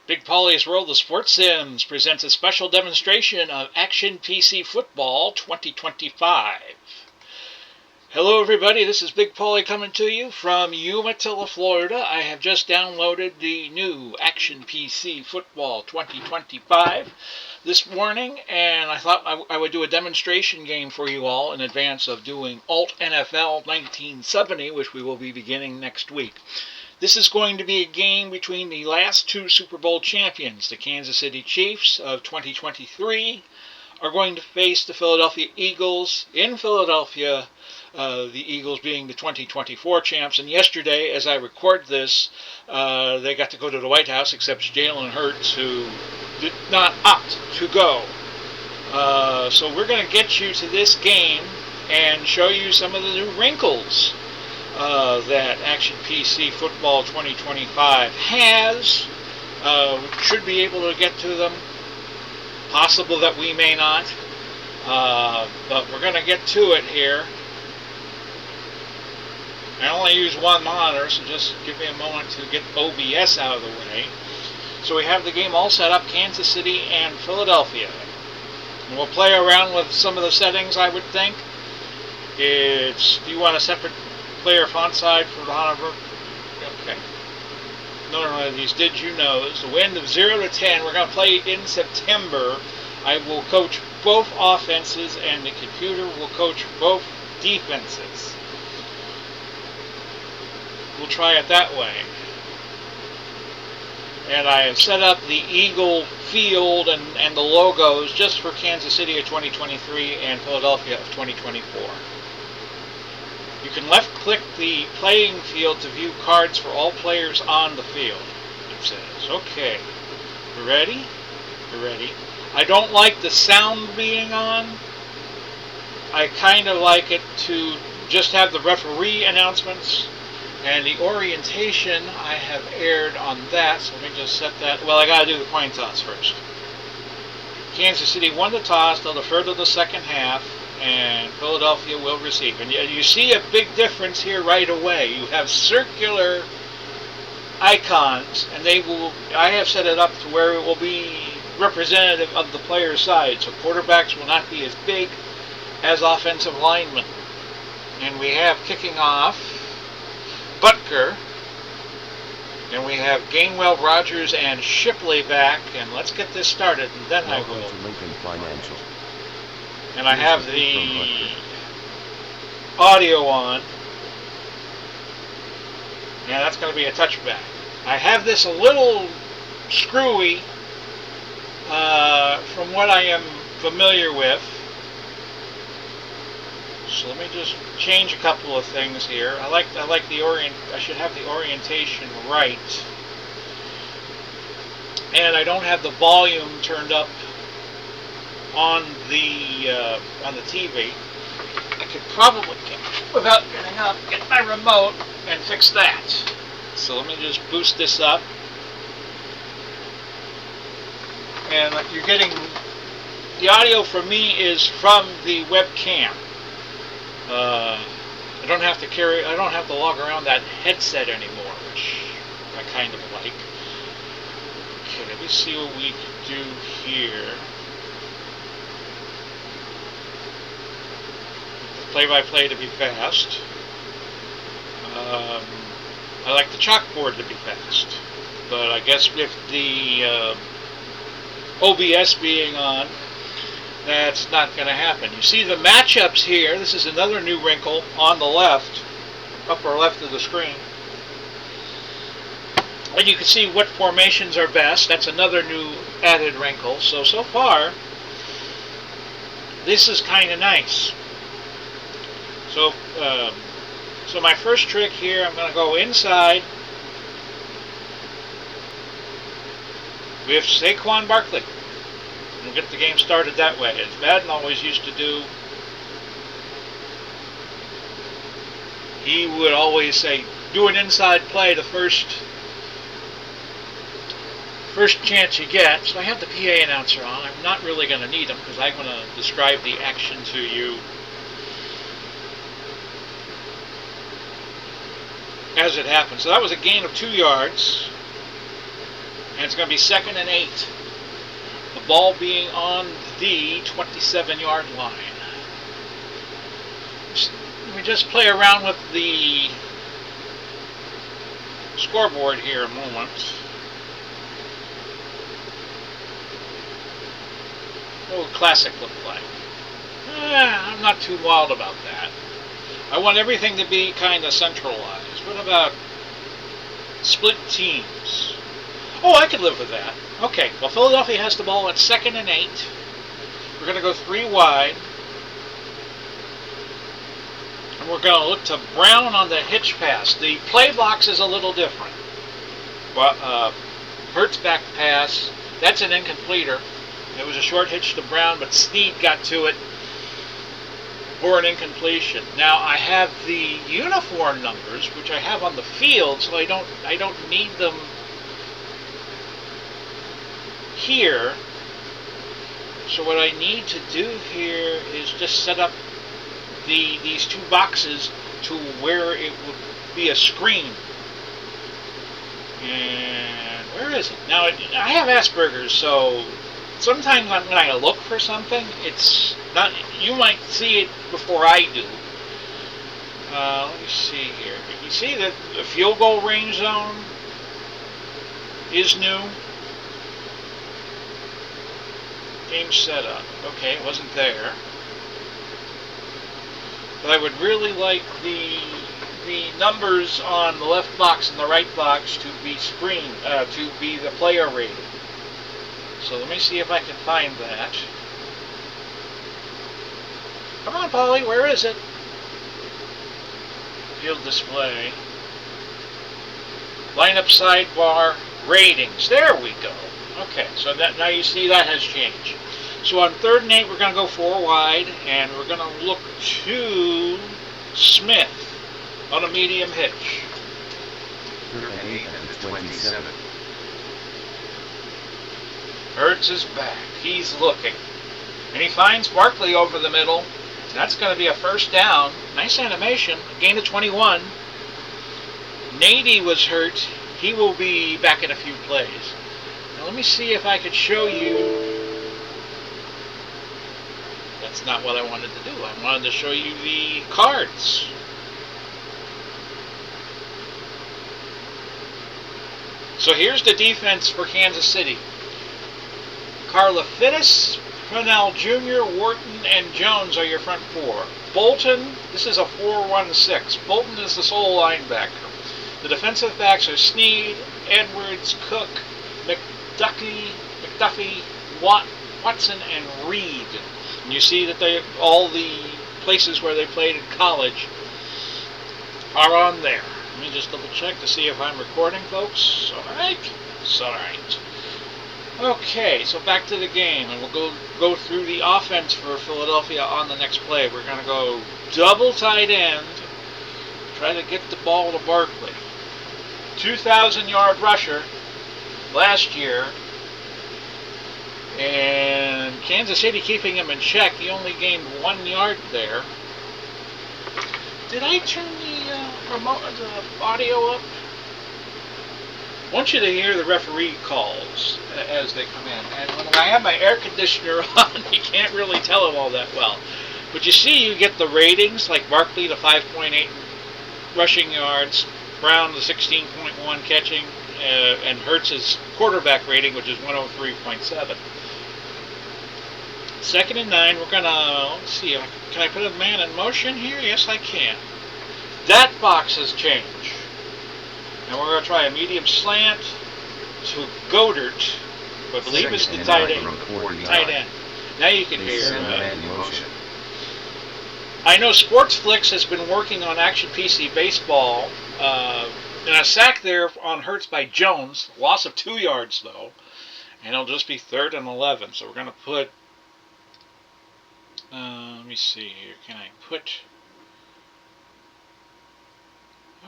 Big Polly's World of Sports Sims presents a special demonstration of Action PC Football 2025. Hello everybody, this is Big Polly coming to you from Umatilla, Florida. I have just downloaded the new Action PC Football 2025 this morning, and I thought I would do a demonstration game for you all in advance of doing Alt NFL 1970, which we will be beginning next week. This is going to be a game between the last two Super Bowl champions. The Kansas City Chiefs of 2023 are going to face the Philadelphia Eagles in Philadelphia, the Eagles being the 2024 champs. And yesterday, as I record this, they got to go to the White House, except Jalen Hurts, who did not opt to go. So we're going to get you to this game and show you some of the new wrinkles that Action PC Football 2025 has. We should be able to get to them. Possible that we may not. But we're going to get to it here. I only use one monitor, so just give me a moment to get OBS out of the way. So we have the game all set up, Kansas City and Philadelphia. And we'll play around with some of the settings, I would think. Do you want a separate player font size for the Hanover? Okay. Another one of these did you knows. The wind of 0 to 10. We're going to play in September. I will coach both offenses, and the computer will coach both defenses. We'll try it that way. And I have set up the Eagle field and the logos just for Kansas City of 2023 and Philadelphia of 2024. You can left-click the playing field to view cards for all players on the field, it says. Okay, you ready? You're ready. I don't like the sound being on. I kind of like it to just have the referee announcements. And the orientation, I have aired on that, so let me just set that. Well, I got to do the coin toss first. Kansas City won the toss. They'll defer to the second half, and Philadelphia will receive. And you see a big difference here right away. You have circular icons, and I have set it up to where it will be representative of the player's side. So quarterbacks will not be as big as offensive linemen. And we have kicking off Butker, and we have Gainwell, Rogers, and Shipley back, and let's get this started, and then I will. Lincoln Financial. And I have the audio on, and that's going to be a touchback. I have this a little screwy from what I am familiar with. So let me just change a couple of things here. I like the I should have the orientation right. And I don't have the volume turned up on the TV. I could probably without getting up, get my remote and fix that. So let me just boost this up. And you're getting the audio from me is from the webcam. I don't have to log around that headset anymore, which I kind of like. Okay, let me see what we can do here. Play-by-play to be fast. I like the chalkboard to be fast, but I guess with the OBS being on, that's not going to happen. You see the matchups here. This is another new wrinkle on the left, upper left of the screen. And you can see what formations are best. That's another new added wrinkle. So far, this is kind of nice. So my first trick here, I'm going to go inside with Saquon Barkley. We'll get the game started that way, as Madden always used to do. He would always say, do an inside play the first chance you get. So I have the PA announcer on. I'm not really going to need him because I'm going to describe the action to you as it happens. So that was a gain of 2 yards. And it's going to be 2nd and 8. The ball being on the 27-yard line. Let me just play around with the scoreboard here a moment. What would classic look like? I'm not too wild about that. I want everything to be kind of centralized. What about split teams? Oh, I could live with that. Okay, well, Philadelphia has the ball at 2nd and 8. We're going to go 3 wide. And we're going to look to Brown on the hitch pass. The play box is a little different. Hurts back pass. That's an incompleter. It was a short hitch to Brown, but Snead got to it for an incompletion. Now I have the uniform numbers, which I have on the field, so I don't need them here. So what I need to do here is just set up these 2 boxes to where it would be a screen. And where is it? Now I have Asperger's, so sometimes when I look for something, it's not. You might see it before I do. Let me see here. You see that the field goal range zone is new. Game setup. Okay, it wasn't there. But I would really like the numbers on the left box and the right box to be screened, to be the player rating. So let me see if I can find that. Come on, Polly, where is it? Field display. Lineup sidebar, ratings. There we go. Okay, so that now you see that has changed. So on 3rd and 8, we're going to go 4 wide, and we're going to look to Smith on a medium hitch. 3rd and 8 at the 27. Hurts is back. He's looking. And he finds Barkley over the middle. That's going to be a 1st down. Nice animation. A gain of 21. Nady was hurt. He will be back in a few plays. Now let me see if I could show you. That's not what I wanted to do. I wanted to show you the cards. So here's the defense for Kansas City. Karlaftis, Purnell Jr., Wharton, and Jones are your front 4. Bolton, this is a 4-1-6. Bolton is the sole linebacker. The defensive backs are Snead, Edwards, Cook, McDuffie, Watson, and Reed. And you see that all the places where they played in college are on there. Let me just double check to see if I'm recording, folks. Alright? It's alright. Okay, so back to the game, and we'll go through the offense for Philadelphia on the next play. We're going to go double tight end, try to get the ball to Barkley. 2,000-yard rusher last year, and Kansas City keeping him in check. He only gained 1 yard there. Did I turn the audio up? I want you to hear the referee calls as they come in. And when I have my air conditioner on, you can't really tell it all that well. But you see, you get the ratings, like Barkley to 5.8 rushing yards, Brown to 16.1 catching, and Hurts' quarterback rating, which is 103.7. 2nd and 9, we're going to, let's see, can I put a man in motion here? Yes, I can. That box has changed. And we're going to try a medium slant to Godert, who I believe is the tight end. Now you can hear I know Sportsflix has been working on Action PC Baseball, and a sack there on Hurts by Jones, loss of 2 yards though, and it'll just be 3rd and 11. So we're going to put, let me see here, can I put,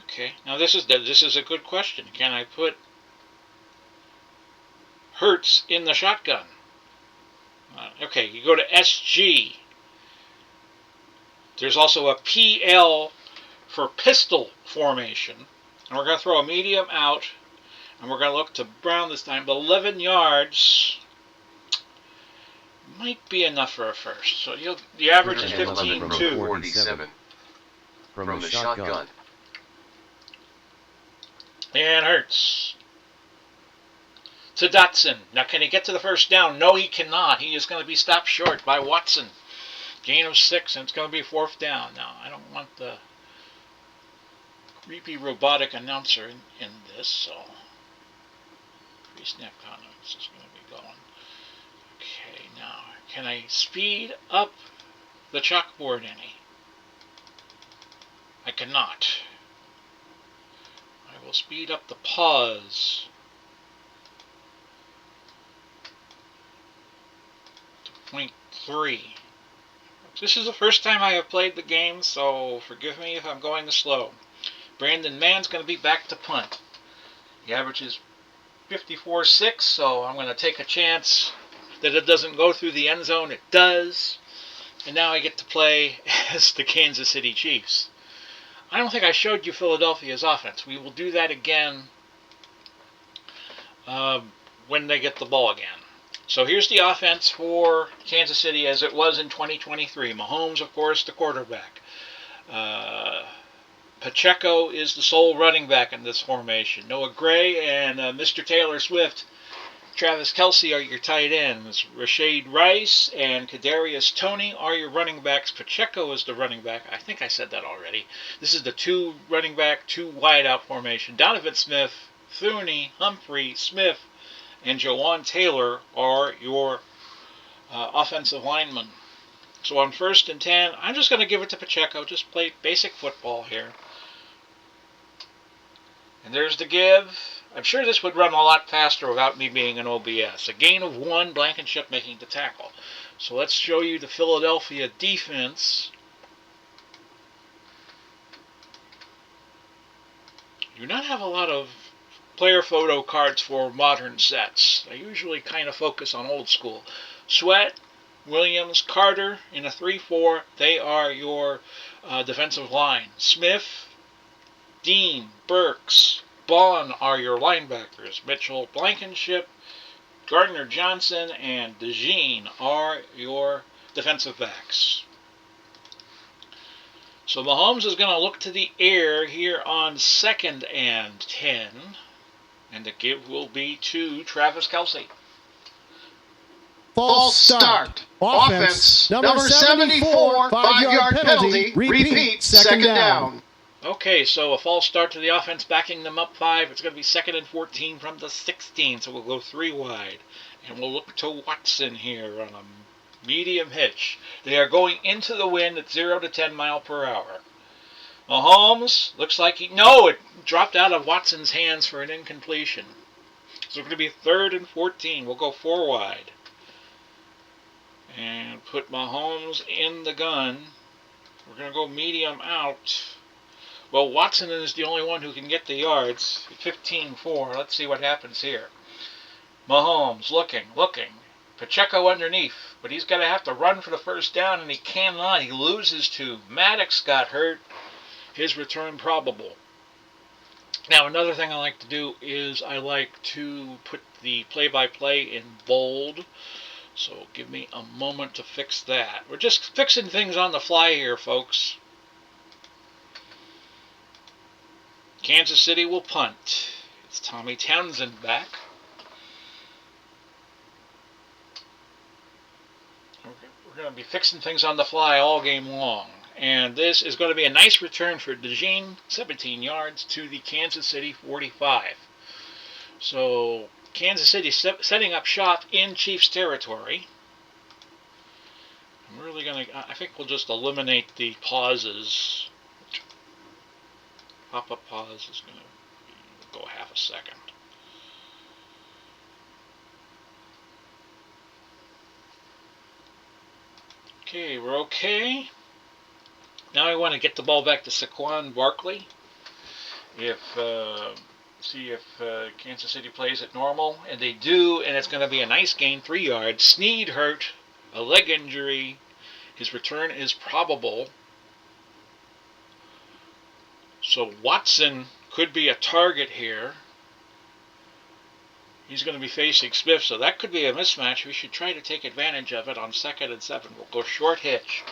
okay, now this is a good question. Can I put Hurts in the shotgun? Okay, you go to SG. There's also a PL for pistol formation. And we're going to throw a medium out. And we're going to look to Brown this time. But 11 yards might be enough for a first. So the average is 15-2. 47 from the shotgun. And Hurts to Dotson. Now, can he get to the first down? No, he cannot. He is going to be stopped short by Watson. Gain of 6, and it's going to be 4th down. Now, I don't want the creepy robotic announcer in this, so pre-snap comments is going to be going. Okay, now, can I speed up the chalkboard any? I cannot. I will speed up the pause to 0.3. This is the first time I have played the game, so forgive me if I'm going slow. Brandon Mann's going to be back to punt. The average is 54-6, so I'm going to take a chance that it doesn't go through the end zone. It does. And now I get to play as the Kansas City Chiefs. I don't think I showed you Philadelphia's offense. We will do that again when they get the ball again. So here's the offense for Kansas City as it was in 2023. Mahomes, of course, the quarterback. Pacheco is the sole running back in this formation. Noah Gray and Mr. Taylor Swift, Travis Kelce are your tight ends. Rashad Rice and Kadarius Toney are your running backs. Pacheco is the running back. I think I said that already. This is the 2 running back, 2 wideout formation. Donovan Smith, Thuney, Humphrey, Smith, and Jawan Taylor are your offensive linemen. So on 1st and 10, I'm just going to give it to Pacheco. Just play basic football here. And there's the give. I'm sure this would run a lot faster without me being an OBS. A gain of 1, Blankenship making the tackle. So let's show you the Philadelphia defense. You do not have a lot of player photo cards for modern sets. I usually kind of focus on old school. Sweat, Williams, Carter in a 3-4. They are your defensive line. Smith, Dean, Burks, Bond are your linebackers. Mitchell, Blankenship, Gardner Johnson, and DeJean are your defensive backs. So Mahomes is going to look to the air here on 2nd and 10. And the give will be to Travis Kelce. False start. Offense number 74, 5-yard penalty. Repeat, 2nd down. Okay, so a false start to the offense, backing them up 5. It's going to be 2nd and 14 from the 16, so we'll go 3 wide. And we'll look to Watson here on a medium hitch. They are going into the wind at 0 to 10 mile per hour. Mahomes looks like it dropped out of Watson's hands for an incompletion. So it's going to be 3rd and 14. We'll go 4 wide. And put Mahomes in the gun. We're going to go medium out. Well, Watson is the only one who can get the yards. 15-4. Let's see what happens here. Mahomes looking. Pacheco underneath. But he's going to have to run for the first down, and he cannot. He loses to. Maddox got hurt. His return probable. Now, another thing I like to do is I like to put the play-by-play in bold. So give me a moment to fix that. We're just fixing things on the fly here, folks. Kansas City will punt. It's Tommy Townsend back. We're going to be fixing things on the fly all game long. And this is going to be a nice return for DeJean, 17 yards, to the Kansas City 45. So Kansas City setting up shop in Chiefs territory. I'm really going to, I think we'll just eliminate the pauses. Pop-up pause is going to go half a second. Okay, we're okay. Now I want to get the ball back to Saquon Barkley. See if Kansas City plays it normal, and they do, and it's going to be a nice gain, 3 yards. Snead hurt, a leg injury. His return is probable. So Watson could be a target here. He's going to be facing Smith, so that could be a mismatch. We should try to take advantage of it on 2nd and 7. We'll go short hitch.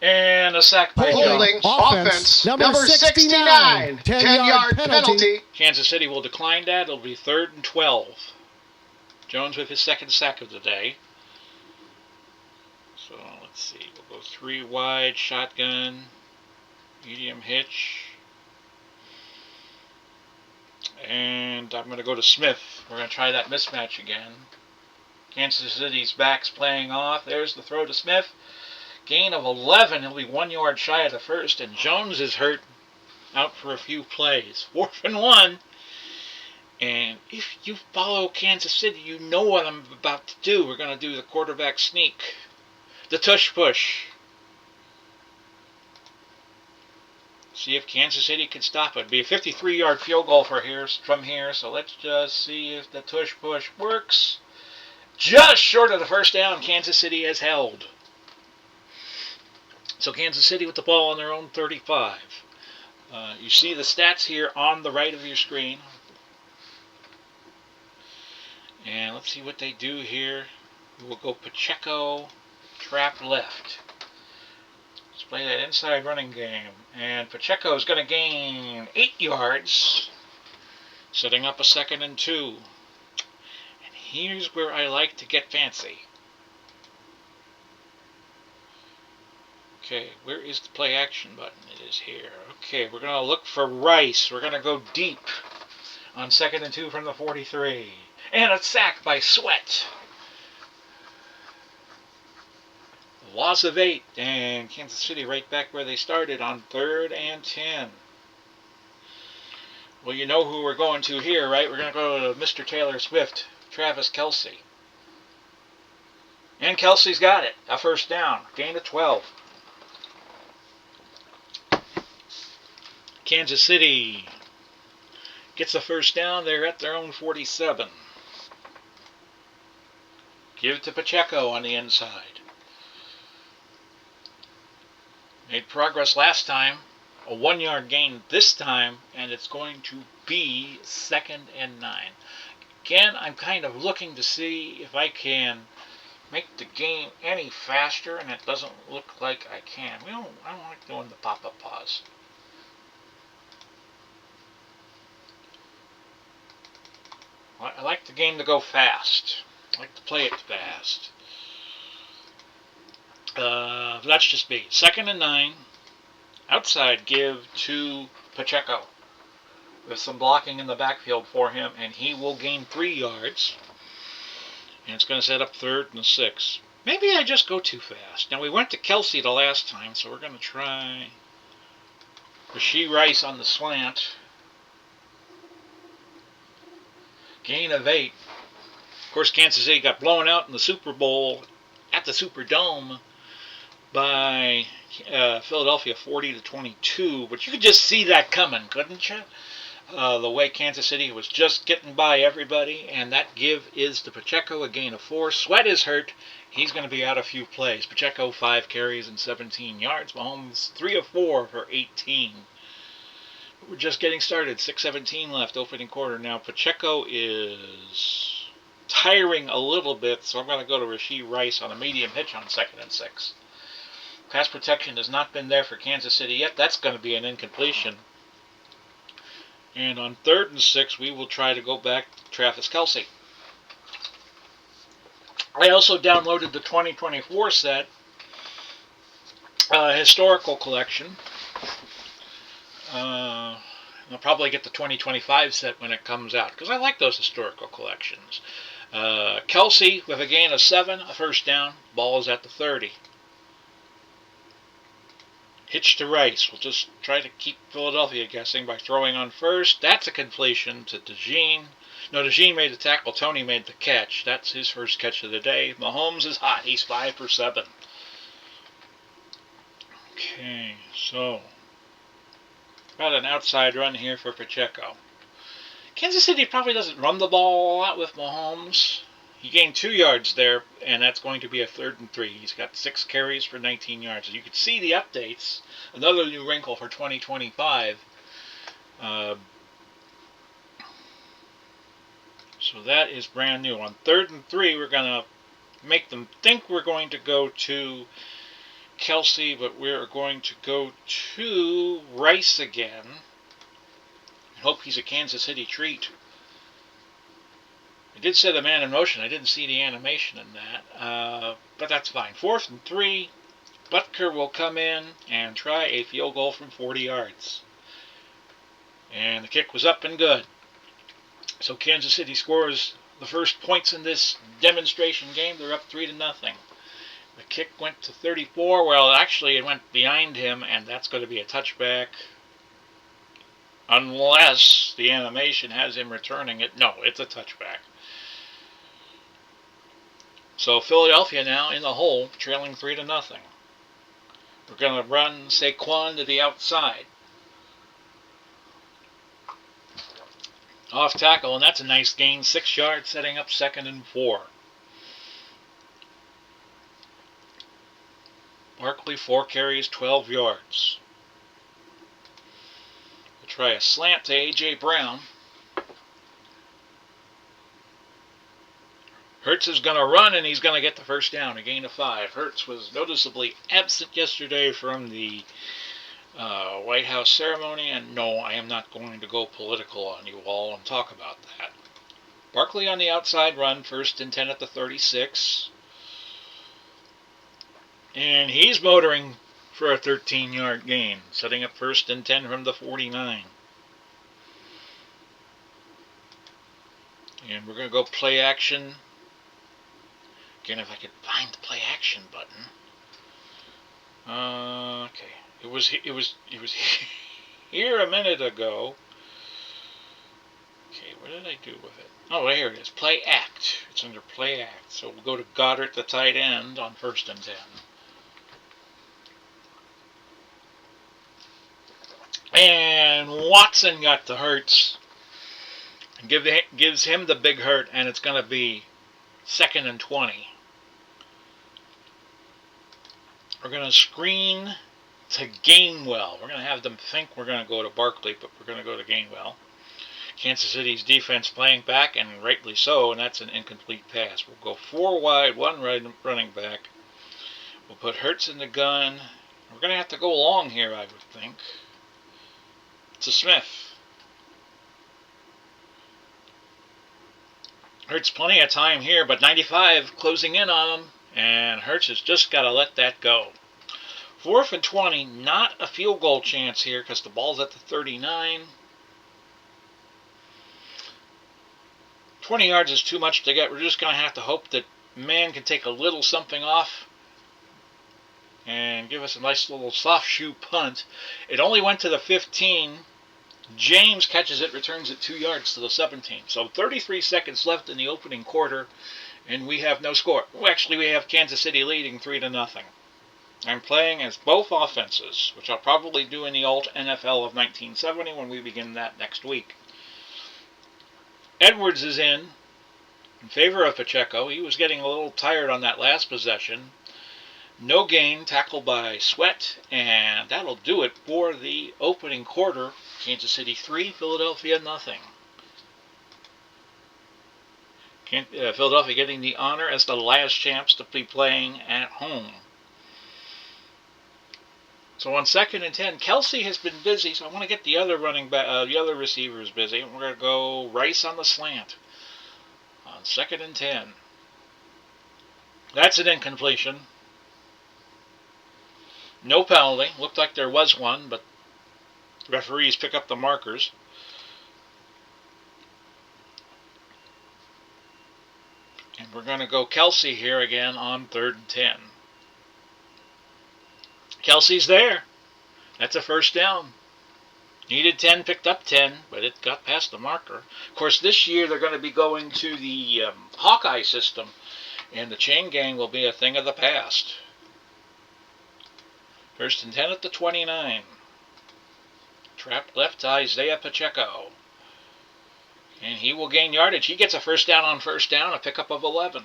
And a sack by Holding Jones. offense number 69. 10-yard penalty. Kansas City will decline that. It'll be 3rd and 12. Jones with his 2nd sack of the day. So let's see. We'll go 3 wide, shotgun, medium hitch. And I'm going to go to Smith. We're going to try that mismatch again. Kansas City's back's playing off. There's the throw to Smith. Gain of 11. He'll be 1 yard shy of the first. And Jones is hurt, out for a few plays. 4th and 1. And if you follow Kansas City, you know what I'm about to do. We're going to do the quarterback sneak. The tush push. See if Kansas City can stop it. It'd be a 53-yard field goal from here. So let's just see if the tush push works. Just short of the first down, Kansas City has held. So Kansas City with the ball on their own 35. You see the stats here on the right of your screen. And let's see what they do here. We'll go Pacheco, trap left. Let's play that inside running game. And Pacheco is going to gain 8 yards, setting up a 2nd and 2. And here's where I like to get fancy. Okay, where is the play action button? It is here. Okay, we're going to look for Rice. We're going to go deep on 2nd and 2 from the 43. And a sack by Sweat. Loss of 8, and Kansas City right back where they started on 3rd and 10. Well, you know who we're going to here, right? We're going to go to Mr. Taylor Swift, Travis Kelce. And Kelsey's got it. A first down. Gain of 12. Kansas City gets a first down. They're at their own 47. Give it to Pacheco on the inside. Made progress last time. A 1 yard gain this time. And it's going to be 2nd and 9. Again, I'm kind of looking to see if I can make the game any faster. And it doesn't look like I can. I don't like doing the pop-up pause. I like the game to go fast. I like to play it fast. That's just me. 2nd and 9. Outside give to Pacheco. With some blocking in the backfield for him. And he will gain 3 yards. And it's going to set up 3rd and 6. Maybe I just go too fast. Now we went to Kelsey the last time. So we're going to try Rashee Rice on the slant. Gain of 8. Of course, Kansas City got blown out in the Super Bowl at the Superdome by Philadelphia 40-22. But you could just see that coming, couldn't you? The way Kansas City was just getting by everybody. And that give is to Pacheco, a gain of 4. Sweat is hurt. He's going to be out a few plays. Pacheco, 5 carries and 17 yards. Mahomes, 3 of 4 for 18. We're just getting started. 6:17 left, opening quarter. Now Pacheco is tiring a little bit, so I'm going to go to Rashee Rice on a medium hitch on 2nd and 6. Pass protection has not been there for Kansas City yet. That's going to be an incompletion. And on 3rd and 6, we will try to go back to Travis Kelce. I also downloaded the 2024 set, historical collection. I'll probably get the 2025 set when it comes out, because I like those historical collections. Kelce with a gain of 7, a first down. Ball is at the 30. Hitch to Rice. We'll just try to keep Philadelphia guessing by throwing on first. That's a completion to DeJean. No, DeJean made the tackle. Tony made the catch. That's his first catch of the day. Mahomes is hot. He's 5 for 7. Okay, so got an outside run here for Pacheco. Kansas City probably doesn't run the ball a lot with Mahomes. He gained 2 yards there, and that's going to be a 3rd and 3. He's got 6 carries for 19 yards. You can see the updates. Another new wrinkle for 2025. So that is brand new. On 3rd and 3, we're going to make them think we're going to go to Kelsey, but we're going to go to Rice again. I hope he's a Kansas City treat. I did set a man in motion. I didn't see the animation in that, but that's fine. 4th and 3, Butker will come in and try a field goal from 40 yards. And the kick was up and good. So Kansas City scores the first points in this demonstration game. They're up 3-0. The kick went to 34. Well, actually, it went behind him, and that's going to be a touchback. Unless the animation has him returning it. No, it's a touchback. So Philadelphia now in the hole, trailing 3-0. We're going to run Saquon to the outside. Off tackle, and that's a nice gain. 6 yards, setting up 2nd and 4. Barkley, 4 carries, 12 yards. We'll try a slant to A.J. Brown. Hurts is going to run, and he's going to get the first down, a gain of 5. Hurts was noticeably absent yesterday from the White House ceremony, and no, I am not going to go political on you all and talk about that. Barkley on the outside run, 1st and 10 at the 36. And he's motoring for a 13-yard gain, setting up 1st and 10 from the 49. And we're going to go play action. Again, if I could find the play action button. Okay. It was here a minute ago. Okay, what did I do with it? Oh, here it is. Play act. It's under play act. So we'll go to Goddard, the tight end, on 1st and 10. And Watson got the Hurts. Gives him the big hurt, and it's going to be 2nd and 20. We're going to screen to Gainwell. We're going to have them think we're going to go to Barkley, but we're going to go to Gainwell. Kansas City's defense playing back, and rightly so, and that's an incomplete pass. We'll go 4 wide, 1 running back. We'll put Hurts in the gun. We're going to have to go long here, I would think. It's a Smith. Hurts plenty of time here, but 95 closing in on him, and Hurts has just got to let that go. 4th and 20, not a field goal chance here because the ball's at the 39. 20 yards is too much to get. We're just going to have to hope that man can take a little something off and give us a nice little soft shoe punt. It only went to the 15. James catches it, returns it 2 yards to the 17. So 33 seconds left in the opening quarter, and we have no score. Well, actually, we have Kansas City leading 3-0. I'm playing as both offenses, which I'll probably do in the Alt NFL of 1970 when we begin that next week. Edwards is in favor of Pacheco. He was getting a little tired on that last possession. No gain, tackled by Sweat, and that'll do it for the opening quarter. Kansas City 3, Philadelphia nothing. Philadelphia getting the honor as the last champs to be playing at home. So on 2nd and 10, Kelsey has been busy, so I want to get the other the other receivers busy. We're going to go Rice on the slant on 2nd and 10. That's an incompletion. No penalty. Looked like there was one, but referees pick up the markers. And we're going to go Kelsey here again on 3rd and 10. Kelsey's there. That's a first down. Needed 10, picked up 10, but it got past the marker. Of course, this year they're going to be going to the Hawkeye system, and the chain gang will be a thing of the past. 1st and 10 at the 29. Trapped left to Isaiah Pacheco. And he will gain yardage. He gets a first down on 1st down, a pickup of 11.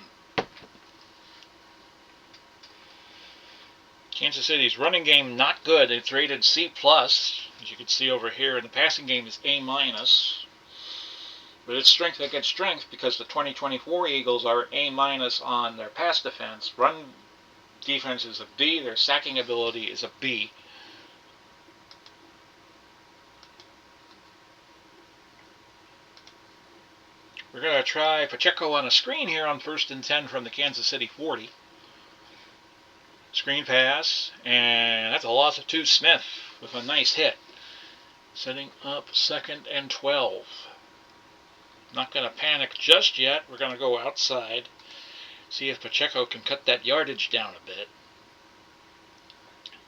Kansas City's running game not good. It's rated C+, as you can see over here. And the passing game is A-. But it's strength against strength because the 2024 Eagles are A- on their pass defense. Run defense is a B. Their sacking ability is a B. We're going to try Pacheco on a screen here on 1st and 10 from the Kansas City 40. Screen pass, and that's a loss of 2. Smith with a nice hit. Setting up 2nd and 12. Not going to panic just yet. We're going to go outside. See if Pacheco can cut that yardage down a bit.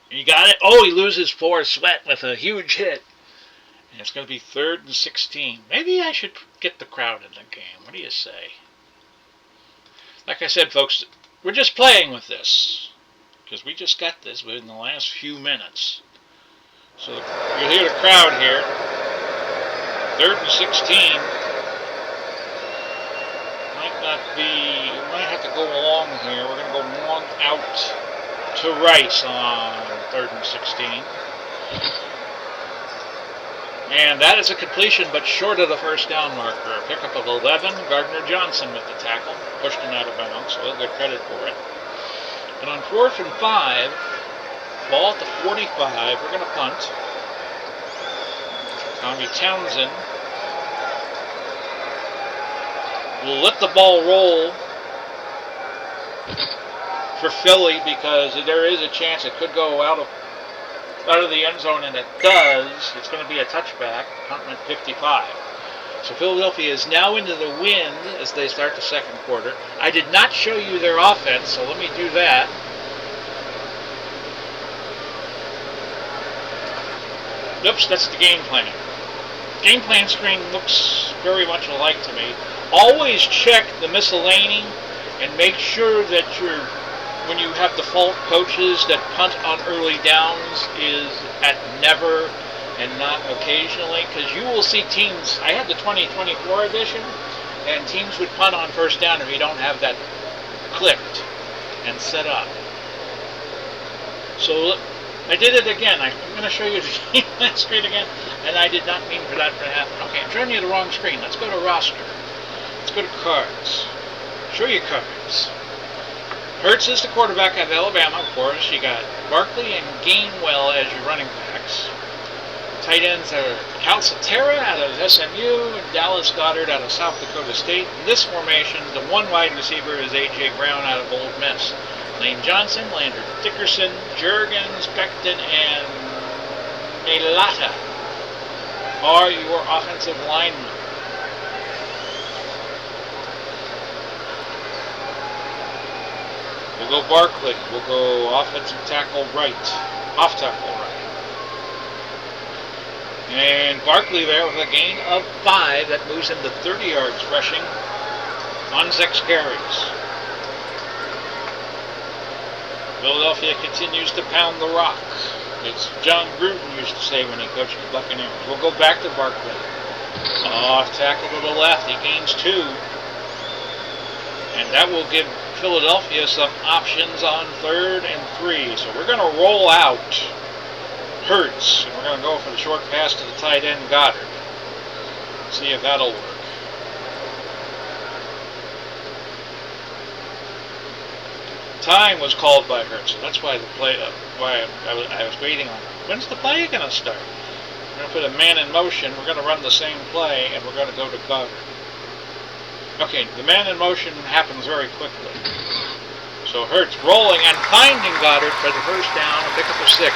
And he got it. Oh, he loses poor Sweat with a huge hit. And it's going to be 3rd and 16. Maybe I should get the crowd in the game. What do you say? Like I said, folks, we're just playing with this. Because we just got this within the last few minutes. So you'll hear the crowd here. 3rd and 16. Might have to go along here. We're going to go long out to Rice on 3rd and 16. And that is a completion, but short of the first down marker. A pickup of 11. Gardner Johnson with the tackle. Pushed him out of bounds, so he'll get credit for it. And on 4th and 5, ball at the 45, we're going to punt. Tommy Townsend will let the ball roll for Philly because there is a chance it could go out of the end zone, and it does. It's going to be a touchback. Punt at 55. So Philadelphia is now into the wind as they start the second quarter. I did not show you their offense, so let me do that. Oops, that's the game plan. Game plan screen looks very much alike to me. Always check the miscellany and make sure that when you have default coaches that punt on early downs is at never and not occasionally, because you will see teams. I had the 2024 edition, and teams would punt on first down if you don't have that clicked and set up. So I did it again. I'm going to show you the game plan screen again, and I did not mean for that to happen. Okay, I'm showing you the wrong screen. Let's go to roster. Let's go to cards. Show you cards. Hurts is the quarterback of Alabama, of course. You got Barkley and Gainwell as your running backs. Tight ends are Calcaterra out of SMU and Dallas Goedert out of South Dakota State. In this formation, the one wide receiver is A.J. Brown out of Ole Miss. Lane Johnson, Landry Dickerson, Juergens, Becton, and Melata are your offensive linemen. We'll go Barkley. We'll go offensive tackle right. Off tackle right. And Barkley there with a gain of 5. That moves him to 30 yards rushing on 6 carries. Philadelphia continues to pound the rock. It's John Gruden used to say when he coached the Buccaneers. We'll go back to Barkley. Off tackle to the left. He gains 2. And that will give Philadelphia some options on 3rd and 3. So we're going to roll out Hurts. And we're going to go for the short pass to the tight end, Goddard. See if that'll work. Time was called by Hurts. So that's why the play. Why I was waiting on. When's the play going to start? We're going to put a man in motion. We're going to run the same play, and we're going to go to Goddard. Okay, the man in motion happens very quickly. So Hurts rolling and finding Goddard for the first down, a pickup of 6.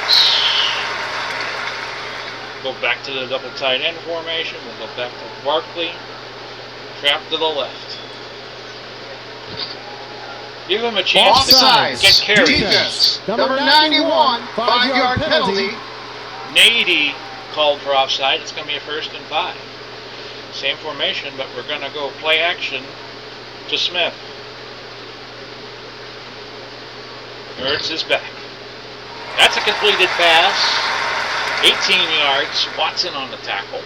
Go back to the double tight end formation. We'll go back to Barkley. Trap to the left. Give him a chance to get carries. Defense. Number 91, 5-yard penalty. Nady called for offside. It's going to be a 1st and 5. Same formation, but we're going to go play action to Smith. Hurts is back. That's a completed pass. 18 yards. Watson on the tackle.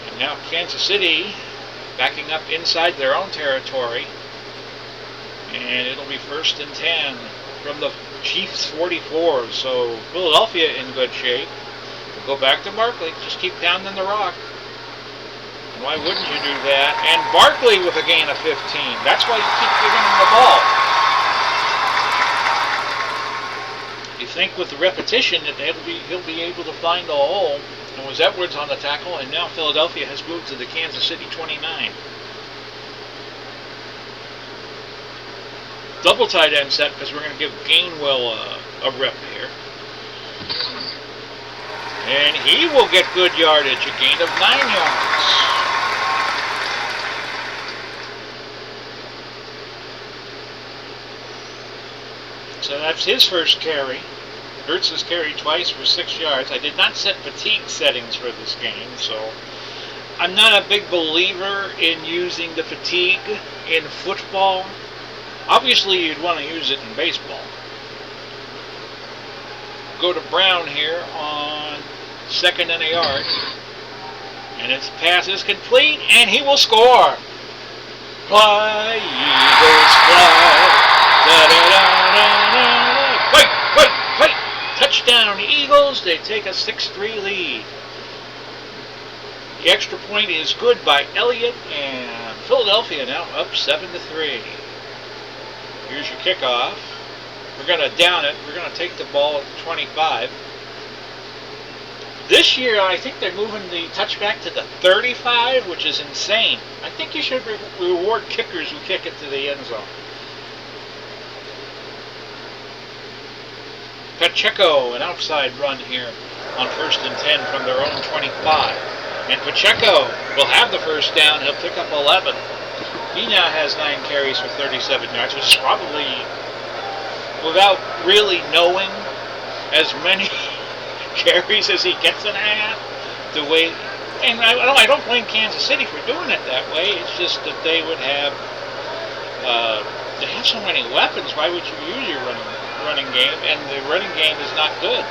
And now Kansas City backing up inside their own territory. And it'll be 1st and 10 from the Chiefs 44. So Philadelphia in good shape. We'll go back to Barkley. Just keep pounding the rock. Why wouldn't you do that? And Barkley with a gain of 15. That's why you keep giving him the ball. You think with the repetition that he'll be able to find the hole. And was Edwards on the tackle, and now Philadelphia has moved to the Kansas City 29. Double tight end set because we're going to give Gainwell a rep here. And he will get good yardage, a gain of 9 yards. So that's his first carry. Hurts has carried twice for 6 yards. I did not set fatigue settings for this game, so I'm not a big believer in using the fatigue in football. Obviously, you'd want to use it in baseball. Go to Brown here on 2nd and a yard. And its pass is complete, and he will score. Fly, Eagles, fly. Da-da-da-da-da. Wait. Touchdown, Eagles. They take a 6-3 lead. The extra point is good by Elliott, and Philadelphia now up 7-3. Here's your kickoff. We're going to down it. We're going to take the ball at 25. This year, I think they're moving the touchback to the 35, which is insane. I think you should reward kickers who kick it to the end zone. Pacheco, an outside run here on 1st and 10 from their own 25. And Pacheco will have the first down. He'll pick up 11. He now has 9 carries for 37 yards, which is probably, without really knowing as many carries as he gets in a half, the way, and I don't blame Kansas City for doing it that way. It's just that they would have, they have so many weapons. Why would you use your running game? And the running game is not good.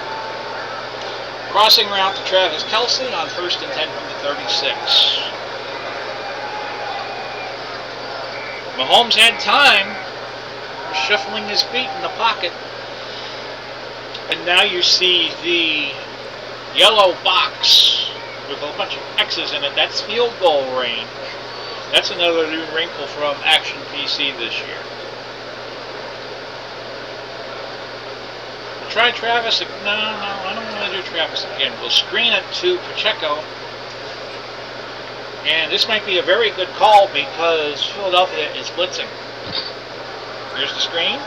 Crossing route to Travis Kelce on 1st and 10 from the 36. Mahomes had time, shuffling his feet in the pocket. And now you see the yellow box with a bunch of X's in it. That's field goal range. That's another new wrinkle from Action PC this year. We'll try Travis. No, I don't want to do Travis again. We'll screen it to Pacheco. And this might be a very good call because Philadelphia is blitzing. Here's the screen.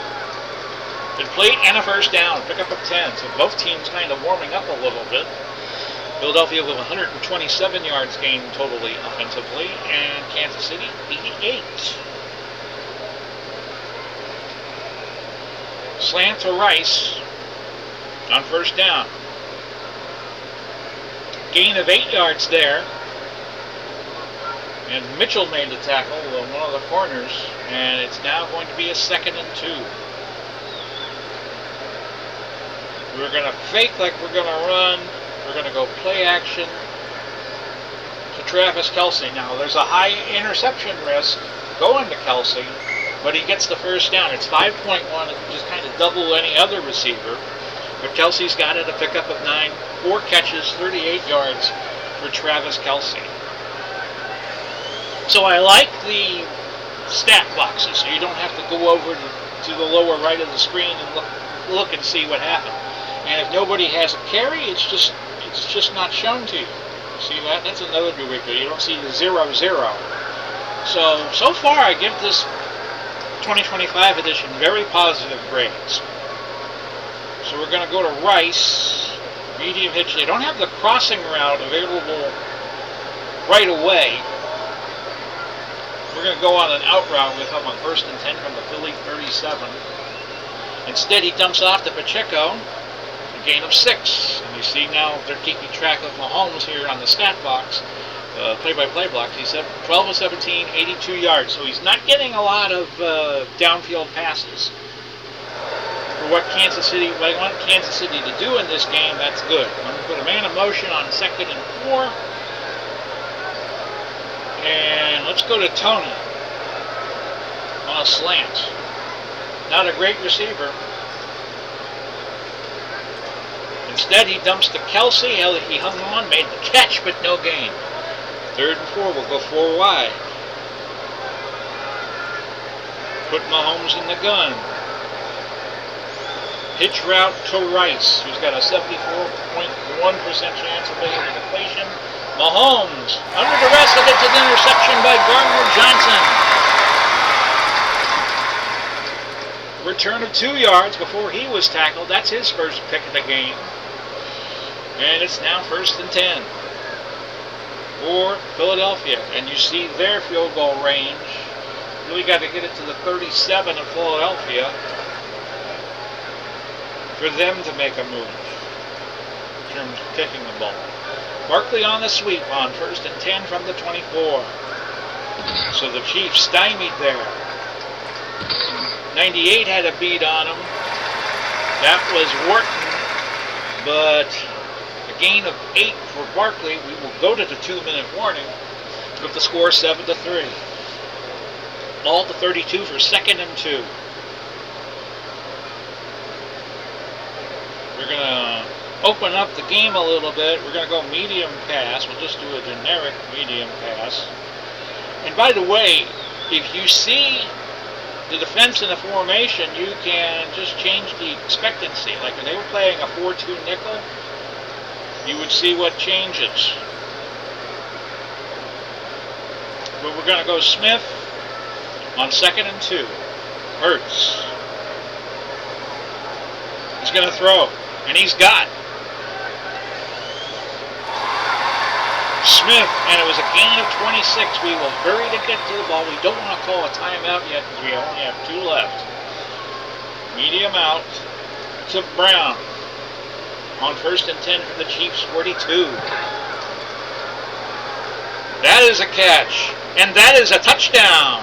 Complete and a first down. Pick up a 10. So both teams kind of warming up a little bit. Philadelphia with 127 yards gained totally offensively, and Kansas City 88. Slant to Rice on 1st down. Gain of 8 yards there. And Mitchell made the tackle on one of the corners, and it's now going to be a 2nd and 2. We're going to fake like we're going to run. We're going to go play action to Travis Kelce. Now, there's a high interception risk going to Kelce, but he gets the first down. It's 5.1, just kind of double any other receiver. But Kelce's got it, a pickup of 9, 4 catches, 38 yards for Travis Kelce. So I like the stat boxes, so you don't have to go over to the lower right of the screen and look and see what happened. And if nobody has a carry, it's just not shown to you. See that? That's another new wrinkle. You don't see the 0-0. So far I give this 2025 edition very positive grades. So we're going to go to Rice, medium hitch. They don't have the crossing route available right away. We're going to go on an out route with him on 1st and 10 from the Philly 37. Instead, he dumps off to Pacheco, a gain of 6. And you see now they're keeping track of Mahomes here on the stat box, play-by-play block. He's 12 of 17, 82 yards. So he's not getting a lot of downfield passes. For what I want Kansas City to do in this game, that's good. I'm going to put a man in motion on 2nd and 4. And let's go to Tony on a slant. Not a great receiver. Instead, he dumps to Kelce. He hung on, made the catch, but no gain. 3rd and 4, we'll go 4 wide. Put Mahomes in the gun. Pitch route to Rice, who's got a 74.1% chance of making the completion. Mahomes, under duress, gets an interception by Gardner Johnson. Return of 2 yards before he was tackled. That's his first pick of the game. And it's now 1st and 10 for Philadelphia. And you see their field goal range. Really got to get it to the 37 of Philadelphia for them to make a move in terms of kicking the ball. Barkley on the sweep on 1st and 10 from the 24. So the Chiefs stymied there. 98 had a beat on him. That was Wharton, but a gain of 8 for Barkley. We will go to the 2-minute warning with the score 7-3. Ball to 32 for 2nd and 2. We're going to open up the game a little bit. We're going to go medium pass. We'll just do a generic medium pass. And by the way, if you see the defense in the formation, you can just change the expectancy. Like if they were playing a 4-2 nickel, you would see what changes. But we're going to go Smith on 2nd and 2. Hurts. He's going to throw. And he's got Smith, and it was a gain of 26. We will hurry to get to the ball. We don't want to call a timeout yet because we only have 2 left. Medium out to Brown on 1st and 10 for the Chiefs, 42. That is a catch, and that is a touchdown.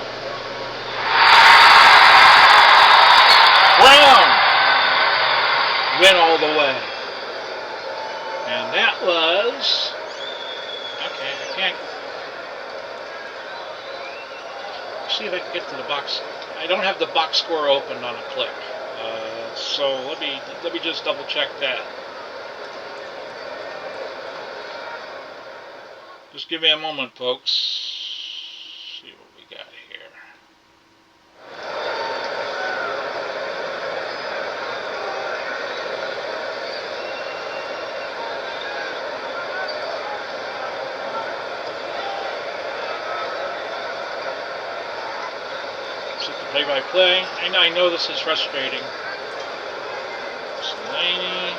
Brown went all the way. And that was... Okay, I can't... See if I can get to the box. I don't have the box score opened on a click. So let me just double check that. Just give me a moment, folks. See what we got here. Play-by-play. I know this is frustrating. Slaney.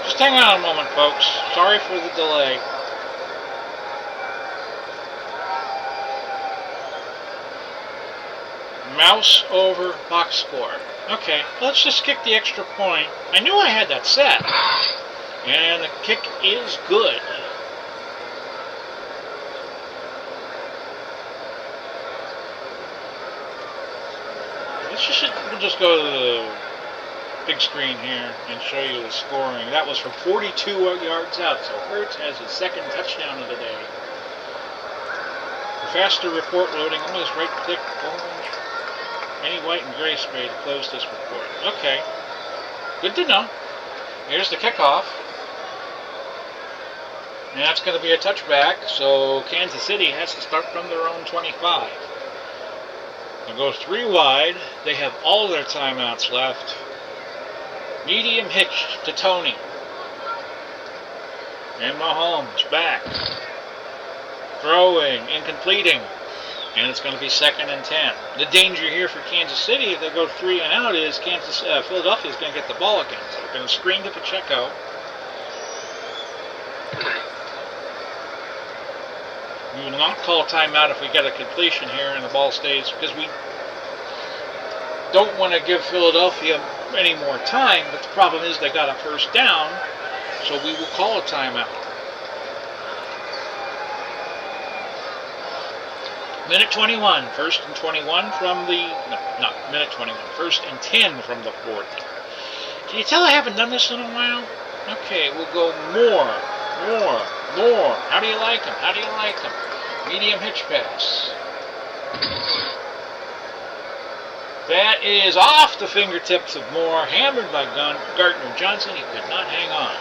Just hang on a moment, folks. Sorry for the delay. Mouse over box score. Okay, let's just kick the extra point. I knew I had that set. And the kick is good. We'll just go to the big screen here and show you the scoring. That was from 42 yards out, so Hurts has his 2nd touchdown of the day. For faster report loading, almost right-click orange. Any white and gray spray to close this report. Okay. Good to know. Here's the kickoff. And that's going to be a touchback, so Kansas City has to start from their own 25. They'll go 3 wide. They have all their timeouts left. Medium hitch to Tony. And Mahomes back. Throwing and completing. And it's going to be 2nd and 10. The danger here for Kansas City, if they go 3 and out, is Philadelphia is going to get the ball again. So they're going to screen to Pacheco. We will not call a timeout if we get a completion here and the ball stays, because we don't want to give Philadelphia any more time. But the problem is they got a 1st down, so we will call a timeout. Minute 21, 1st and 21 from the, no, not minute 21, 1st and 10 from the 40. Can you tell I haven't done this in a while? Okay, we'll go more. How do you like them? Medium hitch pass. That is off the fingertips of Moore, hammered by Gardner Johnson. He could not hang on.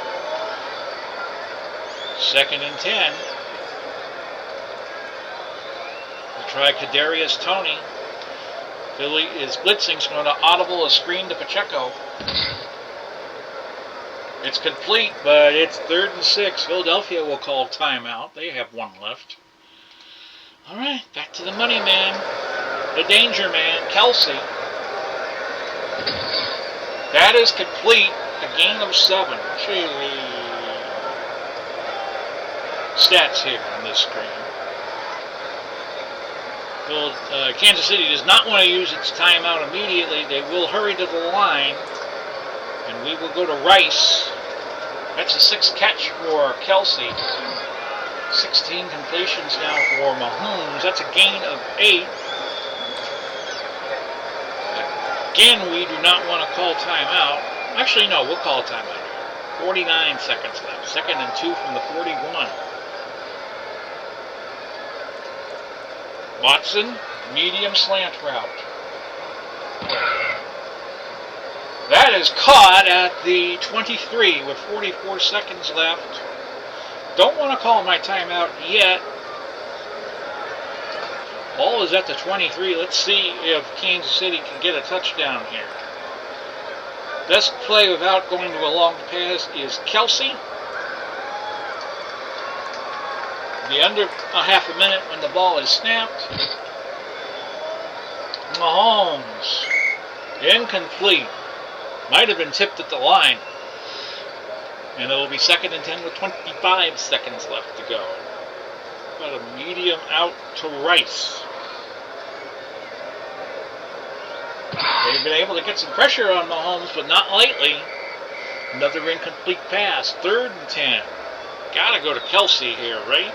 2nd and 10. We'll try Kadarius Toney. Philly is blitzing, so going to audible a screen to Pacheco. It's complete, but it's 3rd and 6. Philadelphia will call timeout. They have 1 left. All right, back to the money man, the danger man, Kelsey. That is complete. A gain of 7. I'll show you the stats here on this screen. Well, Kansas City does not want to use its timeout immediately. They will hurry to the line, and we will go to Rice. That's a 6th catch for Kelsey. 16 completions now for Mahomes. That's a gain of 8. Again, we do not want to call timeout. Actually, no, we'll call timeout. 49 seconds left. 2nd and 2 from the 41. Watson, medium slant route. That is caught at the 23 with 44 seconds left. Don't want to call my timeout yet. Ball is at the 23. Let's see if Kansas City can get a touchdown here. Best play without going to a long pass is Kelsey. The under a half a minute when the ball is snapped. Mahomes. Incomplete. Might have been tipped at the line. And it will be 2nd and 10 with 25 seconds left to go. Got a medium out to Rice. They've been able to get some pressure on Mahomes, but not lately. Another incomplete pass. 3rd and 10. Gotta go to Kelsey here, right?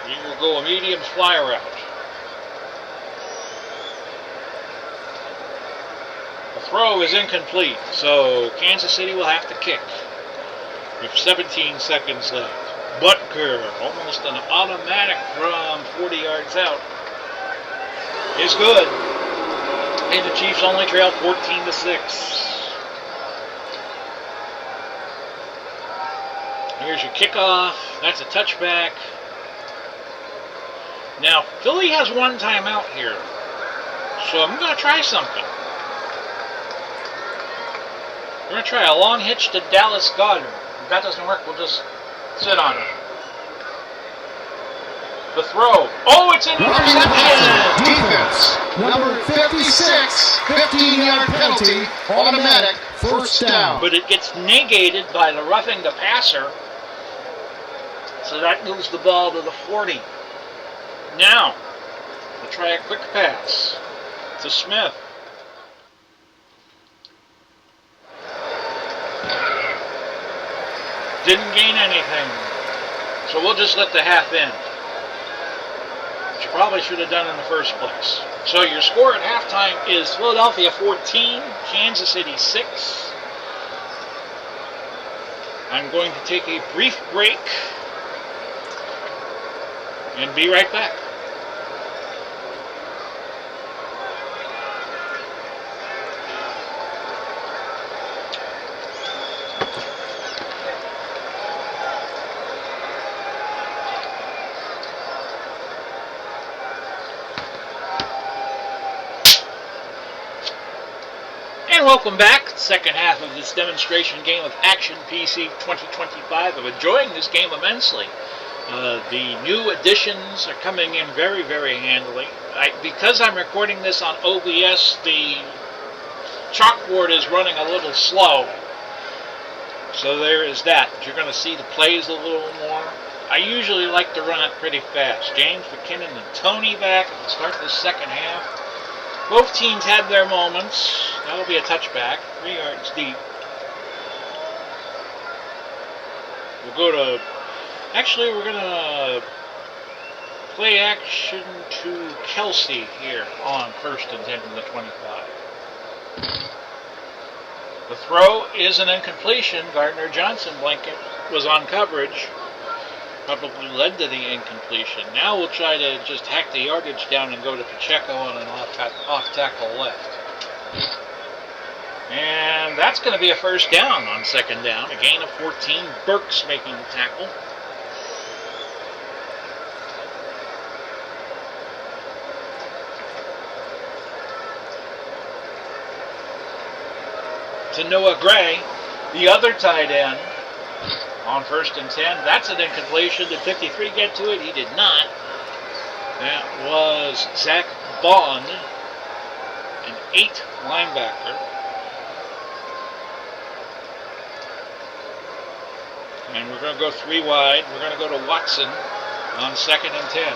We will go a medium fly route. The throw is incomplete, so Kansas City will have to kick with 17 seconds left. Butker, almost an automatic from 40 yards out, is good. And the Chiefs only trail 14-6. Here's your kickoff. That's a touchback. Now, Philly has 1 timeout here, so I'm going to try something. We're going to try a long hitch to Dallas Goedert. If that doesn't work, we'll just sit on it. The throw. Oh, it's an interception! Defense. Number 56, 15-yard penalty, automatic, 1st down. But it gets negated by the roughing the passer. So that moves the ball to the 40. Now, we'll try a quick pass to Smith. Didn't gain anything. So we'll just let the half end. Which you probably should have done in the first place. So your score at halftime is Philadelphia 14, Kansas City 6. I'm going to take a brief break and be right back. And welcome back. Second half of this demonstration game of Action PC 2025. I'm enjoying this game immensely. The new additions are coming in very, very handily. Because I'm recording this on OBS, the chalkboard is running a little slow. So there is that. You're going to see the plays a little more. I usually like to run it pretty fast. James McKinnon and Toney back at the start of the second half. Both teams had their moments. That'll be a touchback, 3 yards deep. We'll go to... Actually, we're going to play action to Kelsey here on 1st and 10 from the 25. The throw is an incompletion. Gardner Johnson blanket was on coverage. Probably led to the incompletion. Now we'll try to just hack the yardage down and go to Pacheco on an off tackle left. And that's going to be a first down on second down. A gain of 14. Burks making the tackle. To Noah Gray, the other tight end, on first and 10. That's an incompletion. Did 53 get to it? He did not. That was Zach Bond, an 8 linebacker. And we're going to go 3 wide. We're going to go to Watson on second and 10.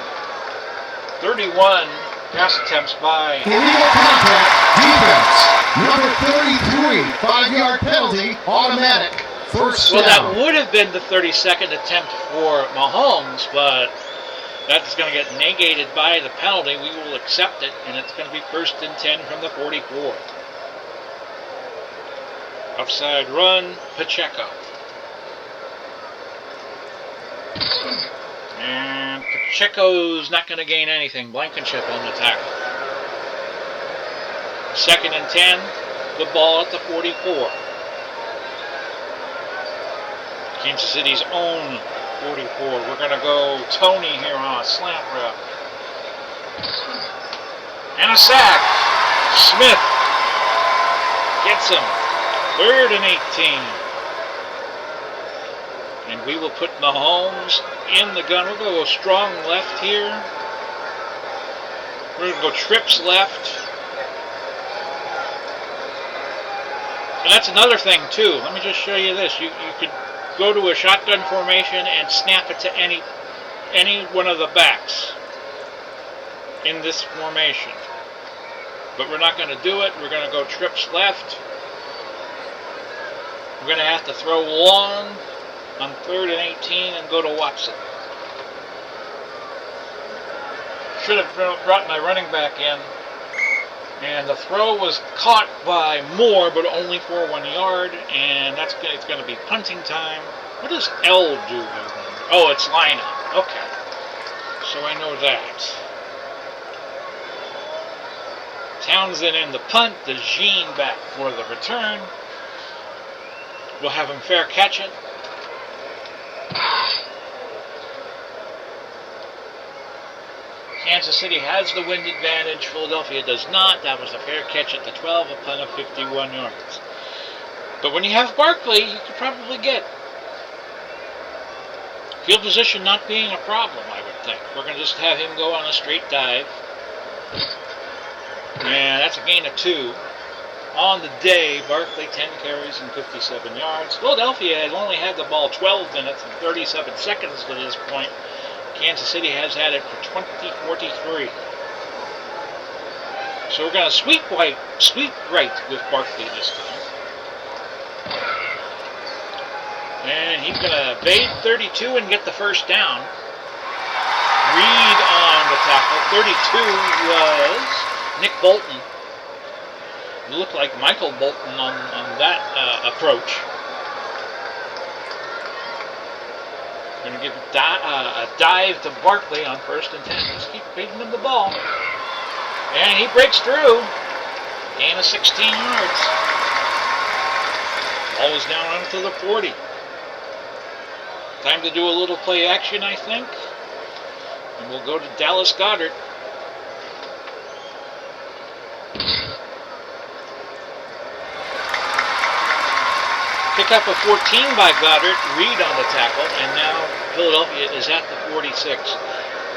31 pass attempts by illegal contact, defense. Number 33, 5-yard penalty, automatic. First down. Well, that would have been the 32nd attempt for Mahomes, but that's going to get negated by the penalty. We will accept it, and it's going to be first and 10 from the 44. Offside run, Pacheco. And Pacheco's not going to gain anything. Blankenship on the tackle. Second and 10, the ball at the 44. Kansas City's own 44. We're going to go Tony here on a slant route. And a sack. Smith gets him. Third and 18. And we will put Mahomes in the gun. We're going to go strong left here. We're going to go trips left. And that's another thing too. Let me just show you this. You could go to a shotgun formation and snap it to any one of the backs in this formation. But we're not going to do it. We're going to go trips left. We're going to have to throw long on third and 18 and go to Watson. Should have brought my running back in. And the throw was caught by Moore, but only for 1 yard. And it's going to be punting time. What does L do? Oh, it's line up. Okay. So I know that. Townsend in the punt. DeJean back for the return. We'll have him fair catch it. Kansas City has the wind advantage. Philadelphia does not. That was a fair catch at the 12, a punt of 51 yards. But when you have Barkley, you could probably get field position not being a problem, I would think. We're going to just have him go on a straight dive. And that's a gain of 2. On the day, Barkley 10 carries and 57 yards. Philadelphia had only had the ball 12 minutes and 37 seconds to this point. Kansas City has had it for 20-43. So we're going to sweep right with Barkley this time. And he's going to evade 32 and get the first down. Reed on the tackle. 32 was Nick Bolton. It looked like Michael Bolton on that approach. Going to give a dive to Barkley on first and 10. Just keep feeding him the ball. And he breaks through. Gain of 16 yards. Ball is down onto the 40. Time to do a little play action, I think. And we'll go to Dallas Goedert. Pick up a 14 by Goddard, Reed on the tackle, and now Philadelphia is at the 46.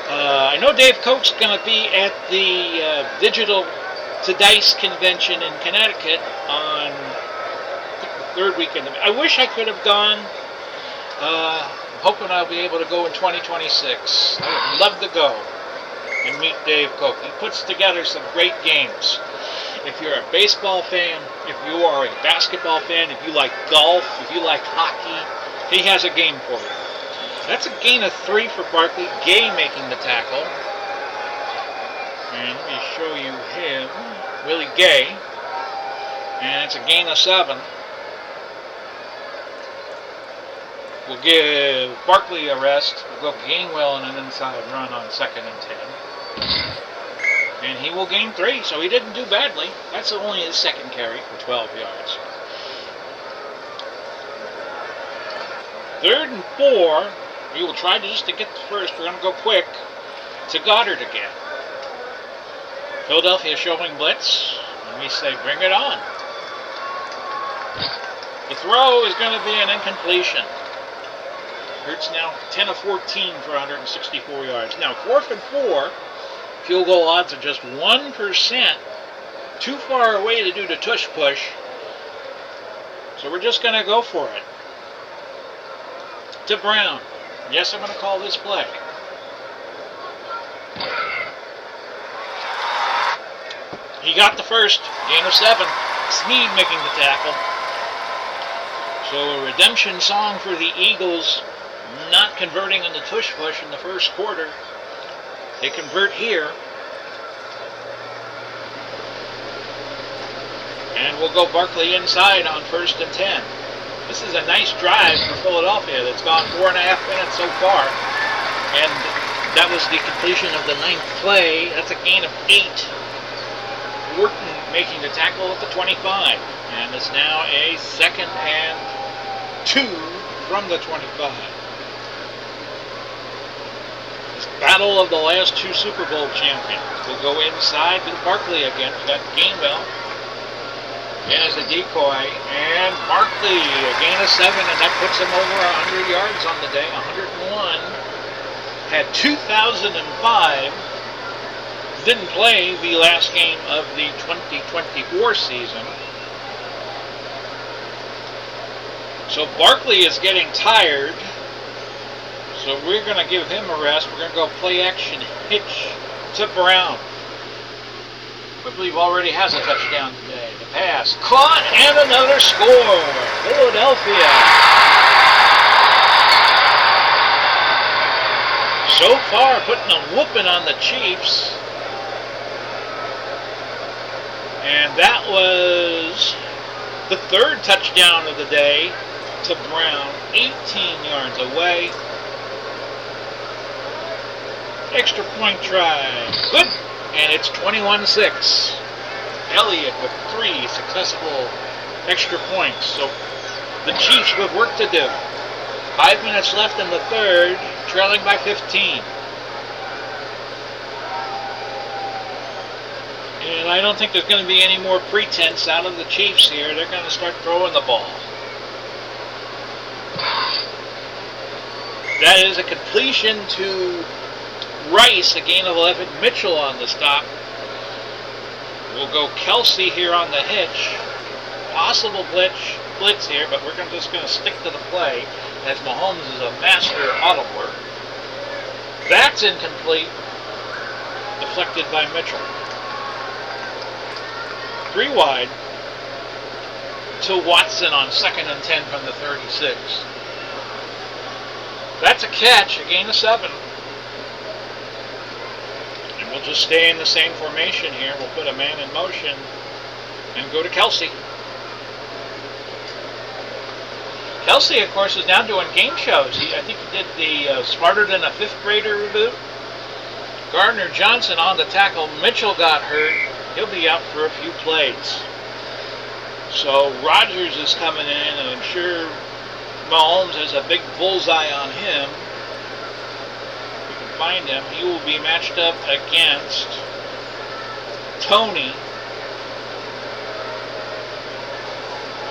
I know Dave Koch's going to be at the Digital to Dice convention in Connecticut on the third weekend. I wish I could have gone. I'm hoping I'll be able to go in 2026. I would love to go and meet Dave Koch. He puts together some great games. If you're a baseball fan, if you are a basketball fan, if you like golf, if you like hockey, he has a game for you. That's a gain of 3 for Barkley. Gay making the tackle. And let me show you him, Willie Gay. And it's a gain of 7. We'll give Barkley a rest. We'll go Gainwell on an inside run on 2nd and 10. And he will gain 3, so he didn't do badly. That's only his 2nd carry for 12 yards. 3rd and 4. We will try just to get the first. We're going to go quick to Goddard again. Philadelphia showing blitz, and we say bring it on. The throw is going to be an incompletion. Hurts now 10 of 14 for 164 yards. Now 4th and 4. Field goal odds are just 1%. Too far away to do the tush push. So we're just going to go for it. To Brown. Yes, I'm going to call this play. He got the first. Gain of 7. Snead making the tackle. So a redemption song for the Eagles, not converting on the tush push in the first quarter. They convert here. And we'll go Barkley inside on 1st and 10. This is a nice drive for Philadelphia that's gone 4.5 minutes so far. And that was the completion of the 9th play. That's a gain of 8. Wharton making the tackle at the 25. And it's now a 2nd and 2 from the 25. This battle of the last 2 Super Bowl champions. We'll go inside with Barkley again. We got Gainwell as a decoy. And Barkley, a gain of 7, and that puts him over 100 yards on the day. 101. Had 2005. Didn't play the last game of the 2024 season. So Barkley is getting tired. So we're going to give him a rest. We're going to go play action hitch to Brown. I believe already has a touchdown today. The pass caught and another score. Philadelphia. So far putting a whooping on the Chiefs. And that was the 3rd touchdown of the day to Brown, 18 yards away. Extra point try. Good. And it's 21-6. Elliott with 3 successful extra points. So the Chiefs with work to do. 5 minutes left in the 3rd, trailing by 15. And I don't think there's going to be any more pretense out of the Chiefs here. They're going to start throwing the ball. That is a completion to Rice, a gain of 11. Mitchell on the stop. We'll go Kelsey here on the hitch. Possible blitz here, but we're just going to stick to the play as Mahomes is a master audibler. That's incomplete. Deflected by Mitchell. 3 wide to Watson on 2nd and 10 from the 36. That's a catch, a gain of 7. And we'll just stay in the same formation here. We'll put a man in motion and go to Kelsey. Kelsey, of course, is now doing game shows. I think he did the Smarter Than a 5th Grader reboot. Gardner Johnson on the tackle. Mitchell got hurt. He'll be out for a few plays. So Rodgers is coming in, and I'm sure Mahomes has a big bullseye on him. We can find him. He will be matched up against Tony,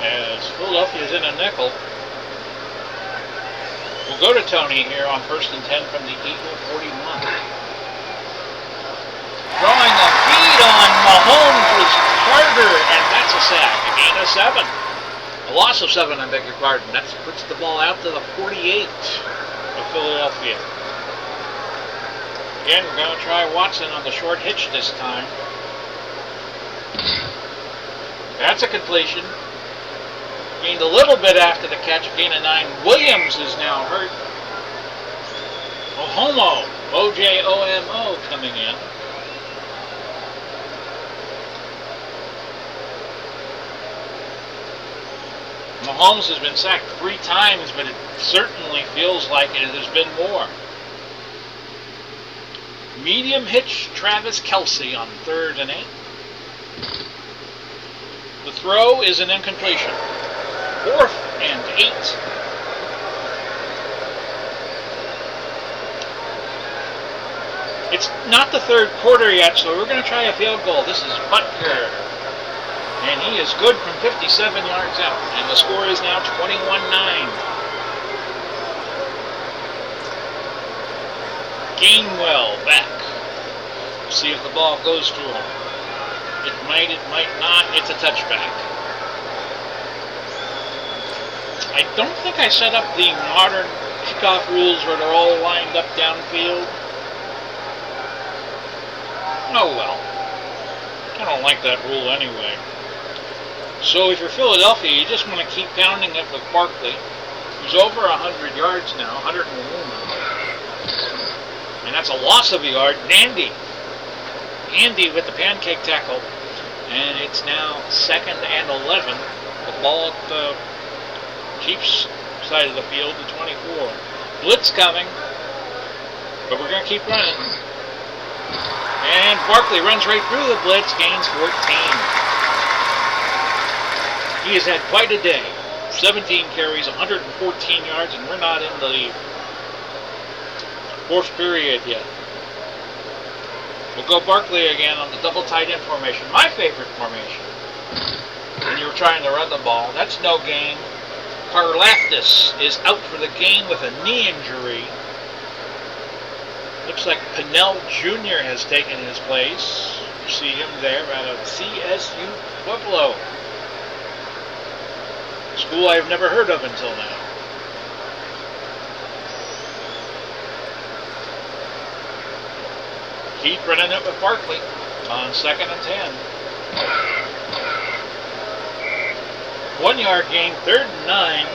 as Philadelphia is in a nickel. We'll go to Tony here on 1st and 10 from the Eagle 41. Drawing the feed on Mahomes was Carter, and that's a sack. A gain of 7. A loss of 7, I beg your pardon. That puts the ball out to the 48 of Philadelphia. Again, we're going to try Watson on the short hitch this time. That's a completion. Gained a little bit after the catch, a gain of 9. Williams is now hurt. Ohomo, O-J-O-M-O coming in. Mahomes has been sacked 3 times, but it certainly feels like there's been more. Medium hitch Travis Kelce on 3rd and 8. The throw is an incompletion. 4th and 8. It's not the 3rd quarter yet, so we're going to try a field goal. This is Butker. And he is good from 57 yards out. And the score is now 21-9. Gainwell back. See if the ball goes to him. It might not. It's a touchback. I don't think I set up the modern kickoff rules where they're all lined up downfield. Oh well. I don't like that rule anyway. So if you're Philadelphia, you just want to keep pounding it with Barkley, who's over 100 yards now, 101. And that's a loss of a yard. Andy with the pancake tackle. And it's now 2nd and 11. The ball at the Chiefs side of the field, the 24. Blitz coming, but we're going to keep running. And Barkley runs right through the blitz, gains 14. He has had quite a day. 17 carries, 114 yards, and we're not in the 4th period yet. We'll go Barkley again on the double tight end formation. My favorite formation. When you're trying to run the ball, that's no gain. Karlaftis is out for the game with a knee injury. Looks like Pennell Jr. has taken his place. You see him there out of CSU Pueblo. School I've never heard of until now. Keep running it with Barkley on 2nd and 10. 1 yard gain, 3rd and 9.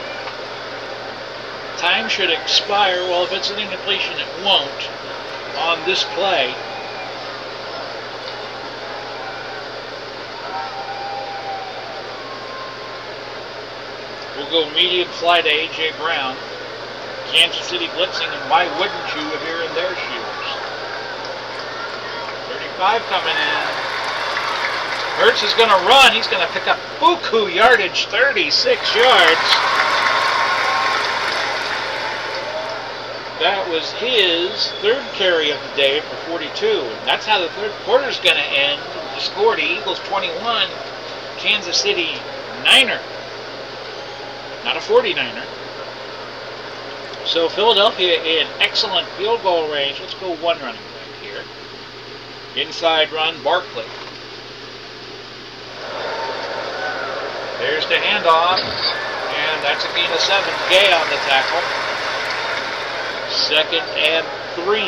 Time should expire. Well, if it's an incompletion, it won't on this play. We'll go medium fly to A.J. Brown. Kansas City blitzing, and why wouldn't you if you're in their shoes? 35 coming in. Hurts is going to run. He's going to pick up buku yardage, 36 yards. That was his 3rd carry of the day for 42. And that's how the 3rd quarter is going to end. The score, the Eagles 21, Kansas City 9er. Not a 49er. So Philadelphia in excellent field goal range. Let's go one running back here. Inside run, Barkley. There's the handoff. And that's a gain of 7. Gay on the tackle. 2nd and 3.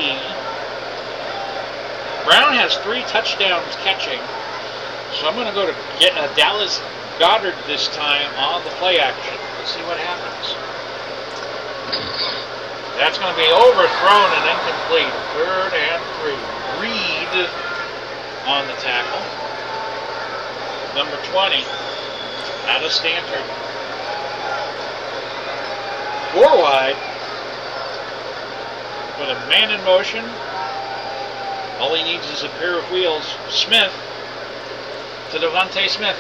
Brown has 3 touchdowns catching. So I'm going to go to get Dallas Goddard this time on the play action. Let's see what happens. That's going to be overthrown and incomplete. 3rd and 3. Reed on the tackle. Number 20. Out of Stanford. 4 wide. With a man in motion. All he needs is a pair of wheels. Smith to Devontae Smith.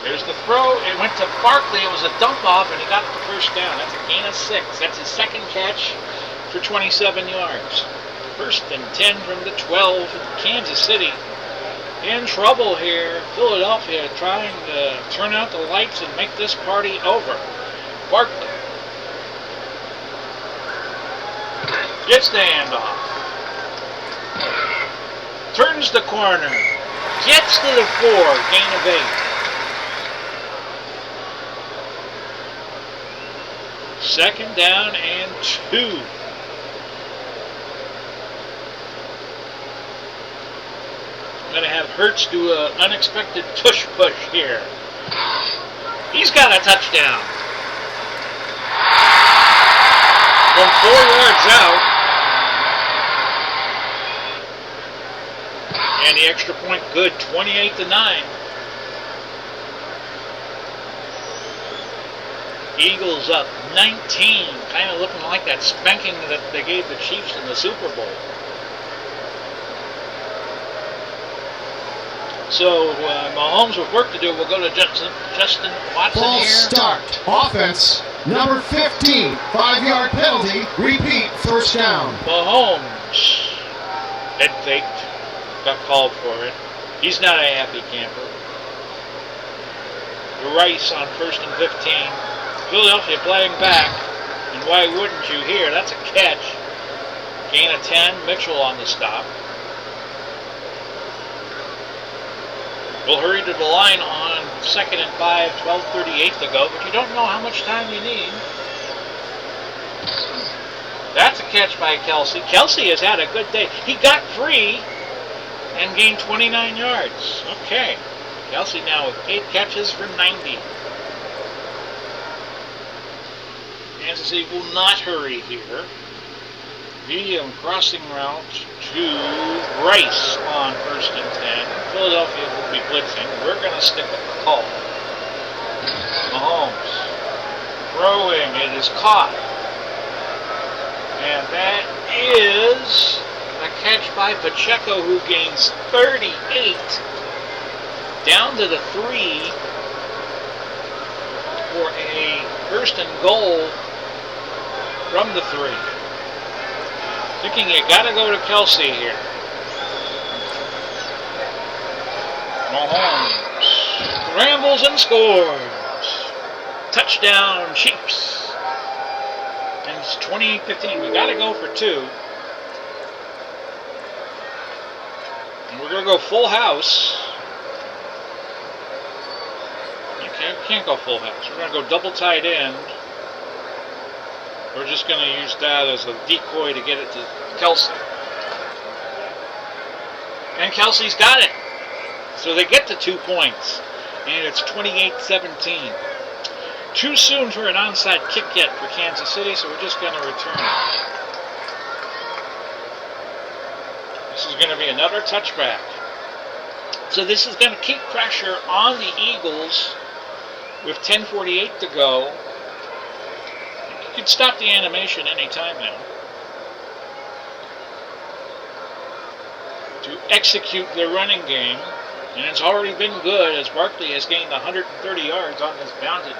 There's the throw. It went to Barkley. It was a dump off, and he got the 1st down. That's a gain of 6. That's his 2nd catch for 27 yards. 1st and 10 from the 12. Kansas City in trouble here. Philadelphia trying to turn out the lights and make this party over. Barkley gets the handoff. Turns the corner. Gets to the 4. Gain of 8. 2nd down and 2. I'm going to have Hurts do an unexpected tush push here. He's got a touchdown. From 4 yards out. And the extra point good, 28-9. Eagles up 19, kind of looking like that spanking that they gave the Chiefs in the Super Bowl. So Mahomes with work to do. We'll go to Justin Watson False here. start. Offense, number 15. 5-yard penalty. Repeat, first down. Mahomes, head faked, got called for it. He's not a happy camper. Rice on 1st and 15. Philadelphia playing back, and why wouldn't you here? That's a catch. Gain of 10, Mitchell on the stop. We'll hurry to the line on 2nd and 5, 12:38 to go, but you don't know how much time you need. That's a catch by Kelsey. Kelsey has had a good day. He got free and gained 29 yards. Okay. Kelsey now with 8 catches for 90. Kansas City will not hurry here. Medium crossing route to Rice on 1st and 10. Philadelphia will be blitzing. We're going to stick with the call. Mahomes throwing. It is caught. And that is a catch by Pacheco, who gains 38. Down to the 3 for a 1st and goal from the 3. Thinking you gotta go to Kelsey here. Mahomes scrambles and scores. Touchdown, Chiefs. And it's 28-15. We gotta go for 2. And we're gonna go full house. Okay, we can't go full house. We're gonna go double tight end. We're just going to use that as a decoy to get it to Kelsey. And Kelsey's got it. So they get to 2 points. And it's 28-17. Too soon for an onside kick yet for Kansas City, so we're just going to return it. This is going to be another touchback. So this is going to keep pressure on the Eagles with 10:48 to go. You can stop the animation anytime now to execute their running game, and it's already been good as Barkley has gained 130 yards on this bounded.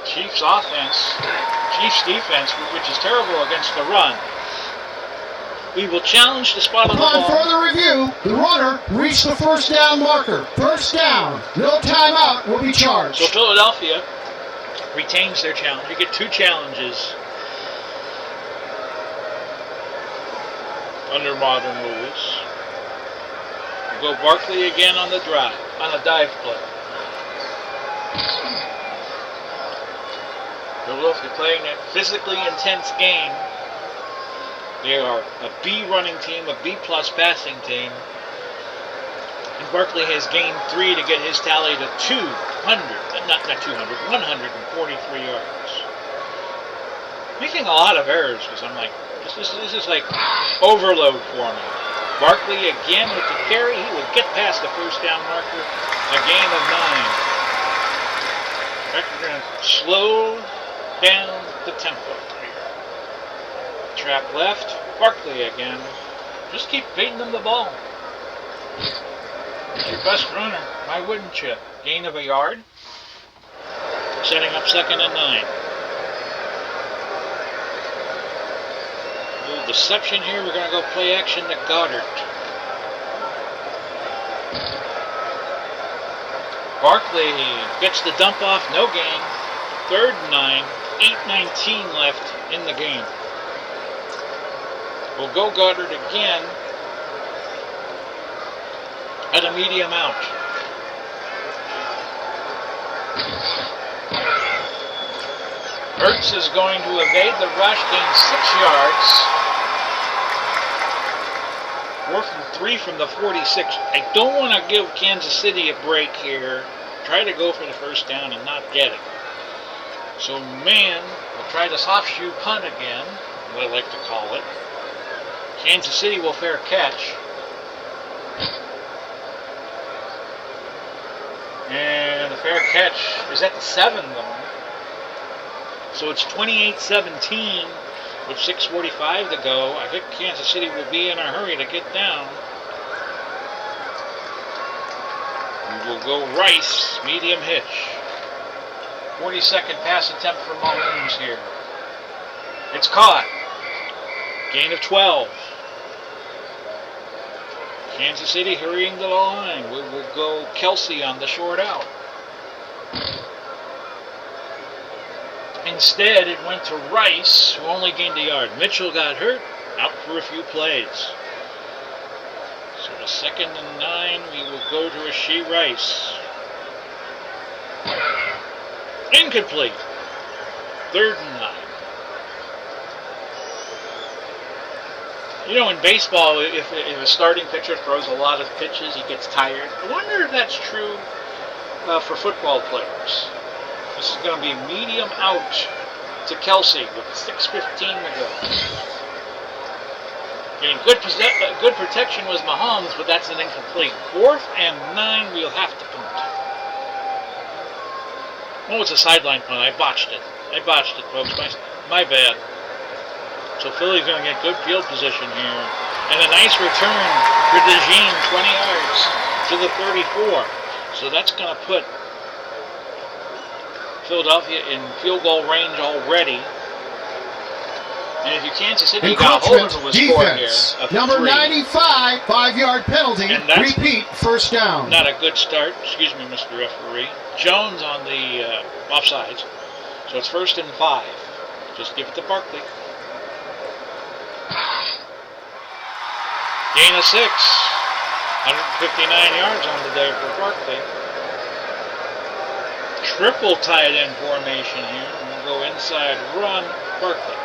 Chiefs defense, which is terrible against the run. We will challenge the spot on the ball. Upon further review, the runner reached the first down marker. First down. No timeout will be charged. So Philadelphia retains their challenge. You get 2 challenges under modern rules. We go Barkley again on the drive, on a dive play. Philadelphia playing a physically intense game. They are a B running team, a B plus passing team. And Barkley has gained 3 to get his tally to 143 yards. Making a lot of errors because I'm like, this is like overload for me. Barkley again with the carry. He would get past the first down marker. A gain of 9. In fact, we're going to slow down the tempo here. Trap left. Barkley again. Just keep feeding them the ball. Your best runner, why wouldn't you? Gain of a yard. Setting up 2nd and 9. A little deception here. We're going to go play action to Goddard. Barkley gets the dump off, no gain. 3rd and 9. 8:19 left in the game. We'll go Goddard again at a medium out. Ertz is going to evade the rush, gain 6 yards. 4 from 3 from the 46. I don't want to give Kansas City a break here. Try to go for the first down and not get it. So man will try the soft shoe punt again, what I like to call it. Kansas City will fair catch. And the fair catch is at the 7 though. So it's 28-17 with 6:45 to go. I think Kansas City will be in a hurry to get down. We will go Rice, medium hitch. 42nd pass attempt for Mahomes here. It's caught. Gain of 12. Kansas City hurrying to the line. We will go Kelsey on the short out. Instead, it went to Rice, who only gained a yard. Mitchell got hurt, out for a few plays. So the 2nd and 9, we will go to Rasheed Rice. Incomplete. 3rd and 9. You know, in baseball, if a starting pitcher throws a lot of pitches, he gets tired. I wonder if that's true for football players. This is going to be medium out to Kelsey with 6:15 to go. Getting good protection was Mahomes, but that's an incomplete. 4th and 9, we'll have to punt. Oh, it's a sideline punt. I botched it, folks. My bad. So Philly's going to get good field position here. And a nice return for DeJean, 20 yards to the 34. So that's going to put Philadelphia in field goal range already. And if you Kansas City got a hold of a score here, number 95, 5-yard penalty. Repeat, first down. Not a good start. Excuse me, Mr. Referee. Jones on the offsides. So it's 1st and 5. Just give it to Barkley. Gain of 6. 159 yards on the day for Barkley. Triple tight end formation here. We'll go inside run, Barkley.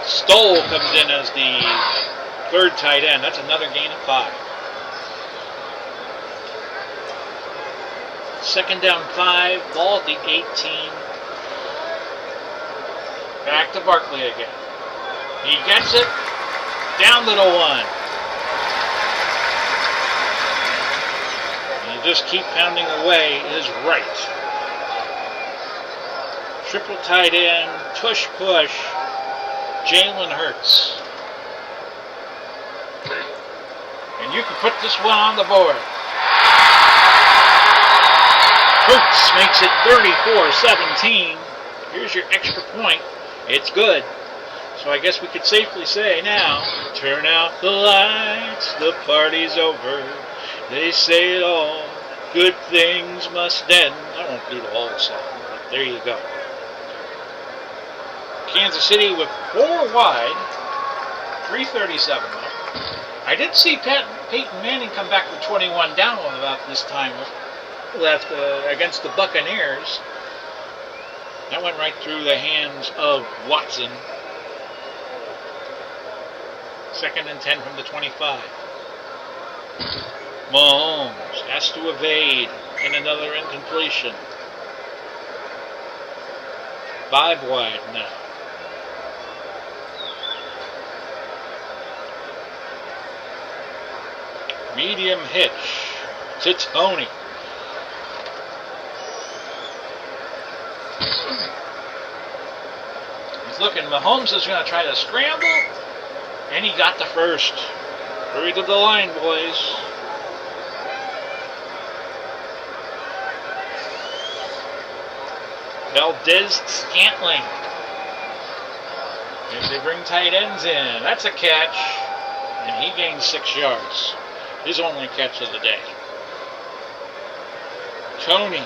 Stoll comes in as the 3rd tight end. That's another gain of 5. 2nd down 5, ball at the 18. Back to Barkley again. He gets it, down to the 1. Just keep pounding away is right. Triple tight end, push, Jalen Hurts. And you can put this one on the board. Hurts makes it 34-17. Here's your extra point. It's good. So I guess we could safely say now, turn out the lights, the party's over. They say it all, good things must end. I won't do the whole song, but there you go. Kansas City with 4 wide, 3:37 left. I did see Peyton Manning come back with 21 down about this time left against the Buccaneers. That went right through the hands of Watson. 2nd and 10 from the 25. Mahomes has to evade and another incompletion. 5 wide now. Medium hitch to Tony. He's looking. Mahomes is going to try to scramble, and he got the first. Hurry to the line, boys. Valdez-Scantling. As they bring tight ends in. That's a catch. And he gains 6 yards. His only catch of the day. Tony.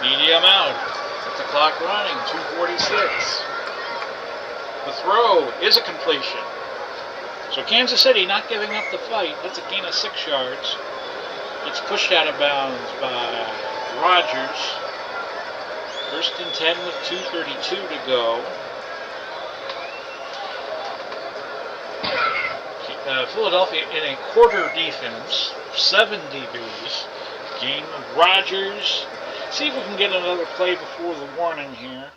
Medium out. That's the clock running. 2:46. The throw is a completion. So Kansas City not giving up the fight. That's a gain of 6 yards. It's pushed out of bounds by Rodgers. 1st and 10 with 2:32 to go. Philadelphia in a quarter defense, 7 DBs. Game of Rodgers. See if we can get another play before the warning here.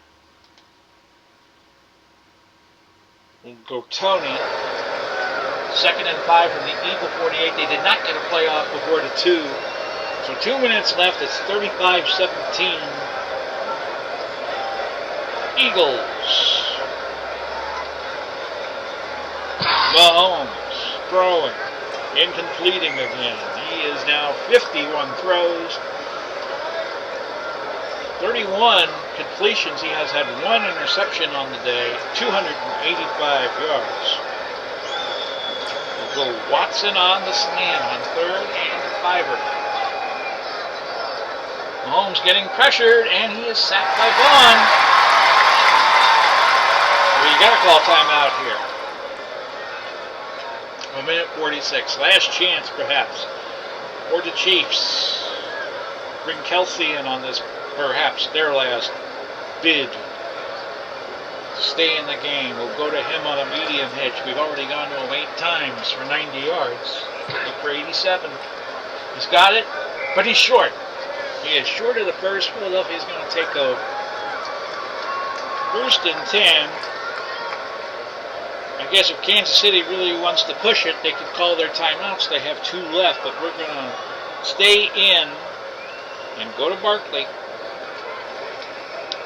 We'll go Tony. 2nd and 5 from the Eagle 48. They did not get a play off before the 2. So 2 minutes left. It's 35-17. Eagles. Mahomes throwing. Incompleting again. He is now 51 throws. 31 completions. He has had 1 interception on the day. 285 yards. We'll go Watson on the slant on 3rd and 5. Mahomes getting pressured, and he is sacked by Vaughn. Well, you got to call timeout here. 1 minute 46. Last chance, perhaps, for the Chiefs. Bring Kelsey in on this, perhaps their last bid. Stay in the game. We'll go to him on a medium hitch. We've already gone to him 8 times for 90 yards. Look for 87. He's got it, but he's short. He is short of the first. Philadelphia's going to take over. 1st and 10. I guess if Kansas City really wants to push it, they could call their timeouts. They have 2 left, but we're going to stay in and go to Barkley.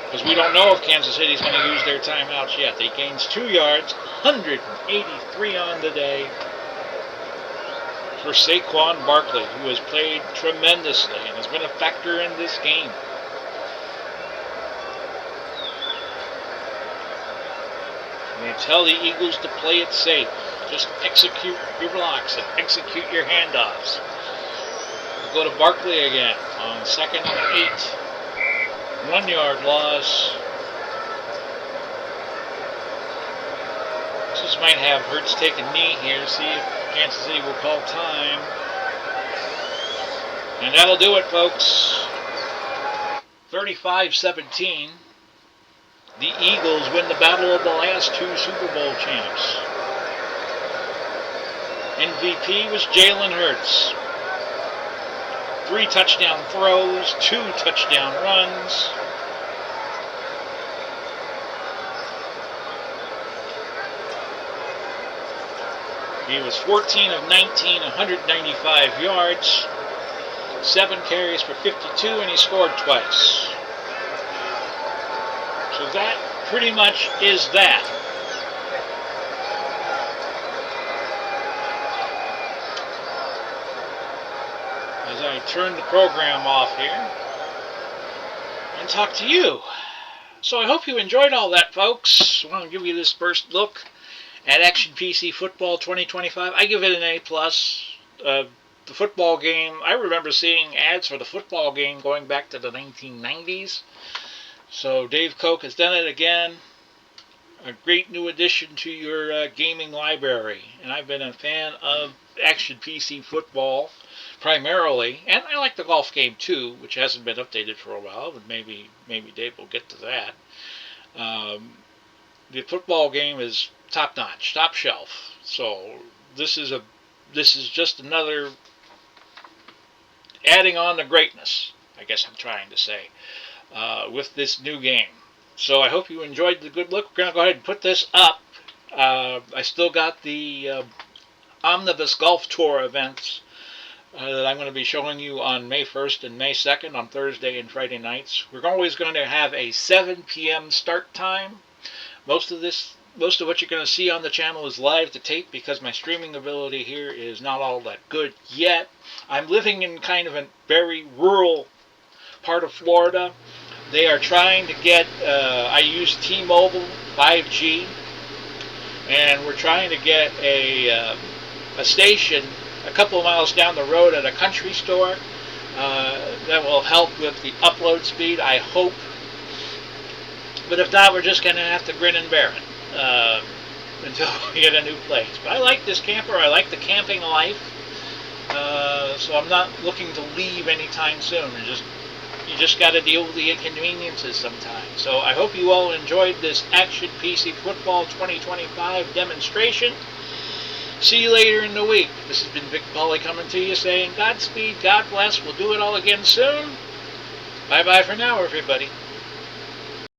Because we don't know if Kansas City's going to use their timeouts yet. They gains 2 yards, 183 on the day for Saquon Barkley, who has played tremendously and has been a factor in this game. And tell the Eagles to play it safe. Just execute your blocks and execute your handoffs. We'll go to Barkley again on 2nd and 8. 1 yard loss. Just might have Hurts take a knee here. See if Kansas City will call time. And that'll do it, folks. 35-17. The Eagles win the battle of the last 2 Super Bowl champs. MVP was Jalen Hurts. 3 touchdown throws, 2 touchdown runs. He was 14 of 19, 195 yards, 7 carries for 52, and he scored twice. So that pretty much is that. As I turn the program off here and talk to you. So I hope you enjoyed all that, folks. I want to give you this first look at Action PC Football 2025. I give it an A+. The football game, I remember seeing ads for the football game going back to the 1990s. So Dave Koch has done it again. A great new addition to your gaming library. And I've been a fan of Action PC Football primarily. And I like the golf game too, which hasn't been updated for a while. But maybe Dave will get to that. The football game is top-notch, top shelf. So this is just another adding on to greatness, I guess I'm trying to say. With this new game. So I hope you enjoyed the good look. We're going to go ahead and put this up. I still got the Omnibus Golf Tour events that I'm going to be showing you on May 1st and May 2nd on Thursday and Friday nights. We're always going to have a 7 p.m. start time. Most of what you're going to see on the channel is live to tape because my streaming ability here is not all that good yet. I'm living in kind of a very rural part of Florida. They are trying to get, I use T-Mobile 5G, and we're trying to get a station a couple of miles down the road at a country store that will help with the upload speed, I hope. But if not, we're just going to have to grin and bear it until we get a new place. But I like this camper. I like the camping life. So I'm not looking to leave anytime soon. You just got to deal with the inconveniences sometimes. So I hope you all enjoyed this Action PC Football 2025 demonstration. See you later in the week. This has been Vic Pauly coming to you saying Godspeed, God bless. We'll do it all again soon. Bye-bye for now, everybody.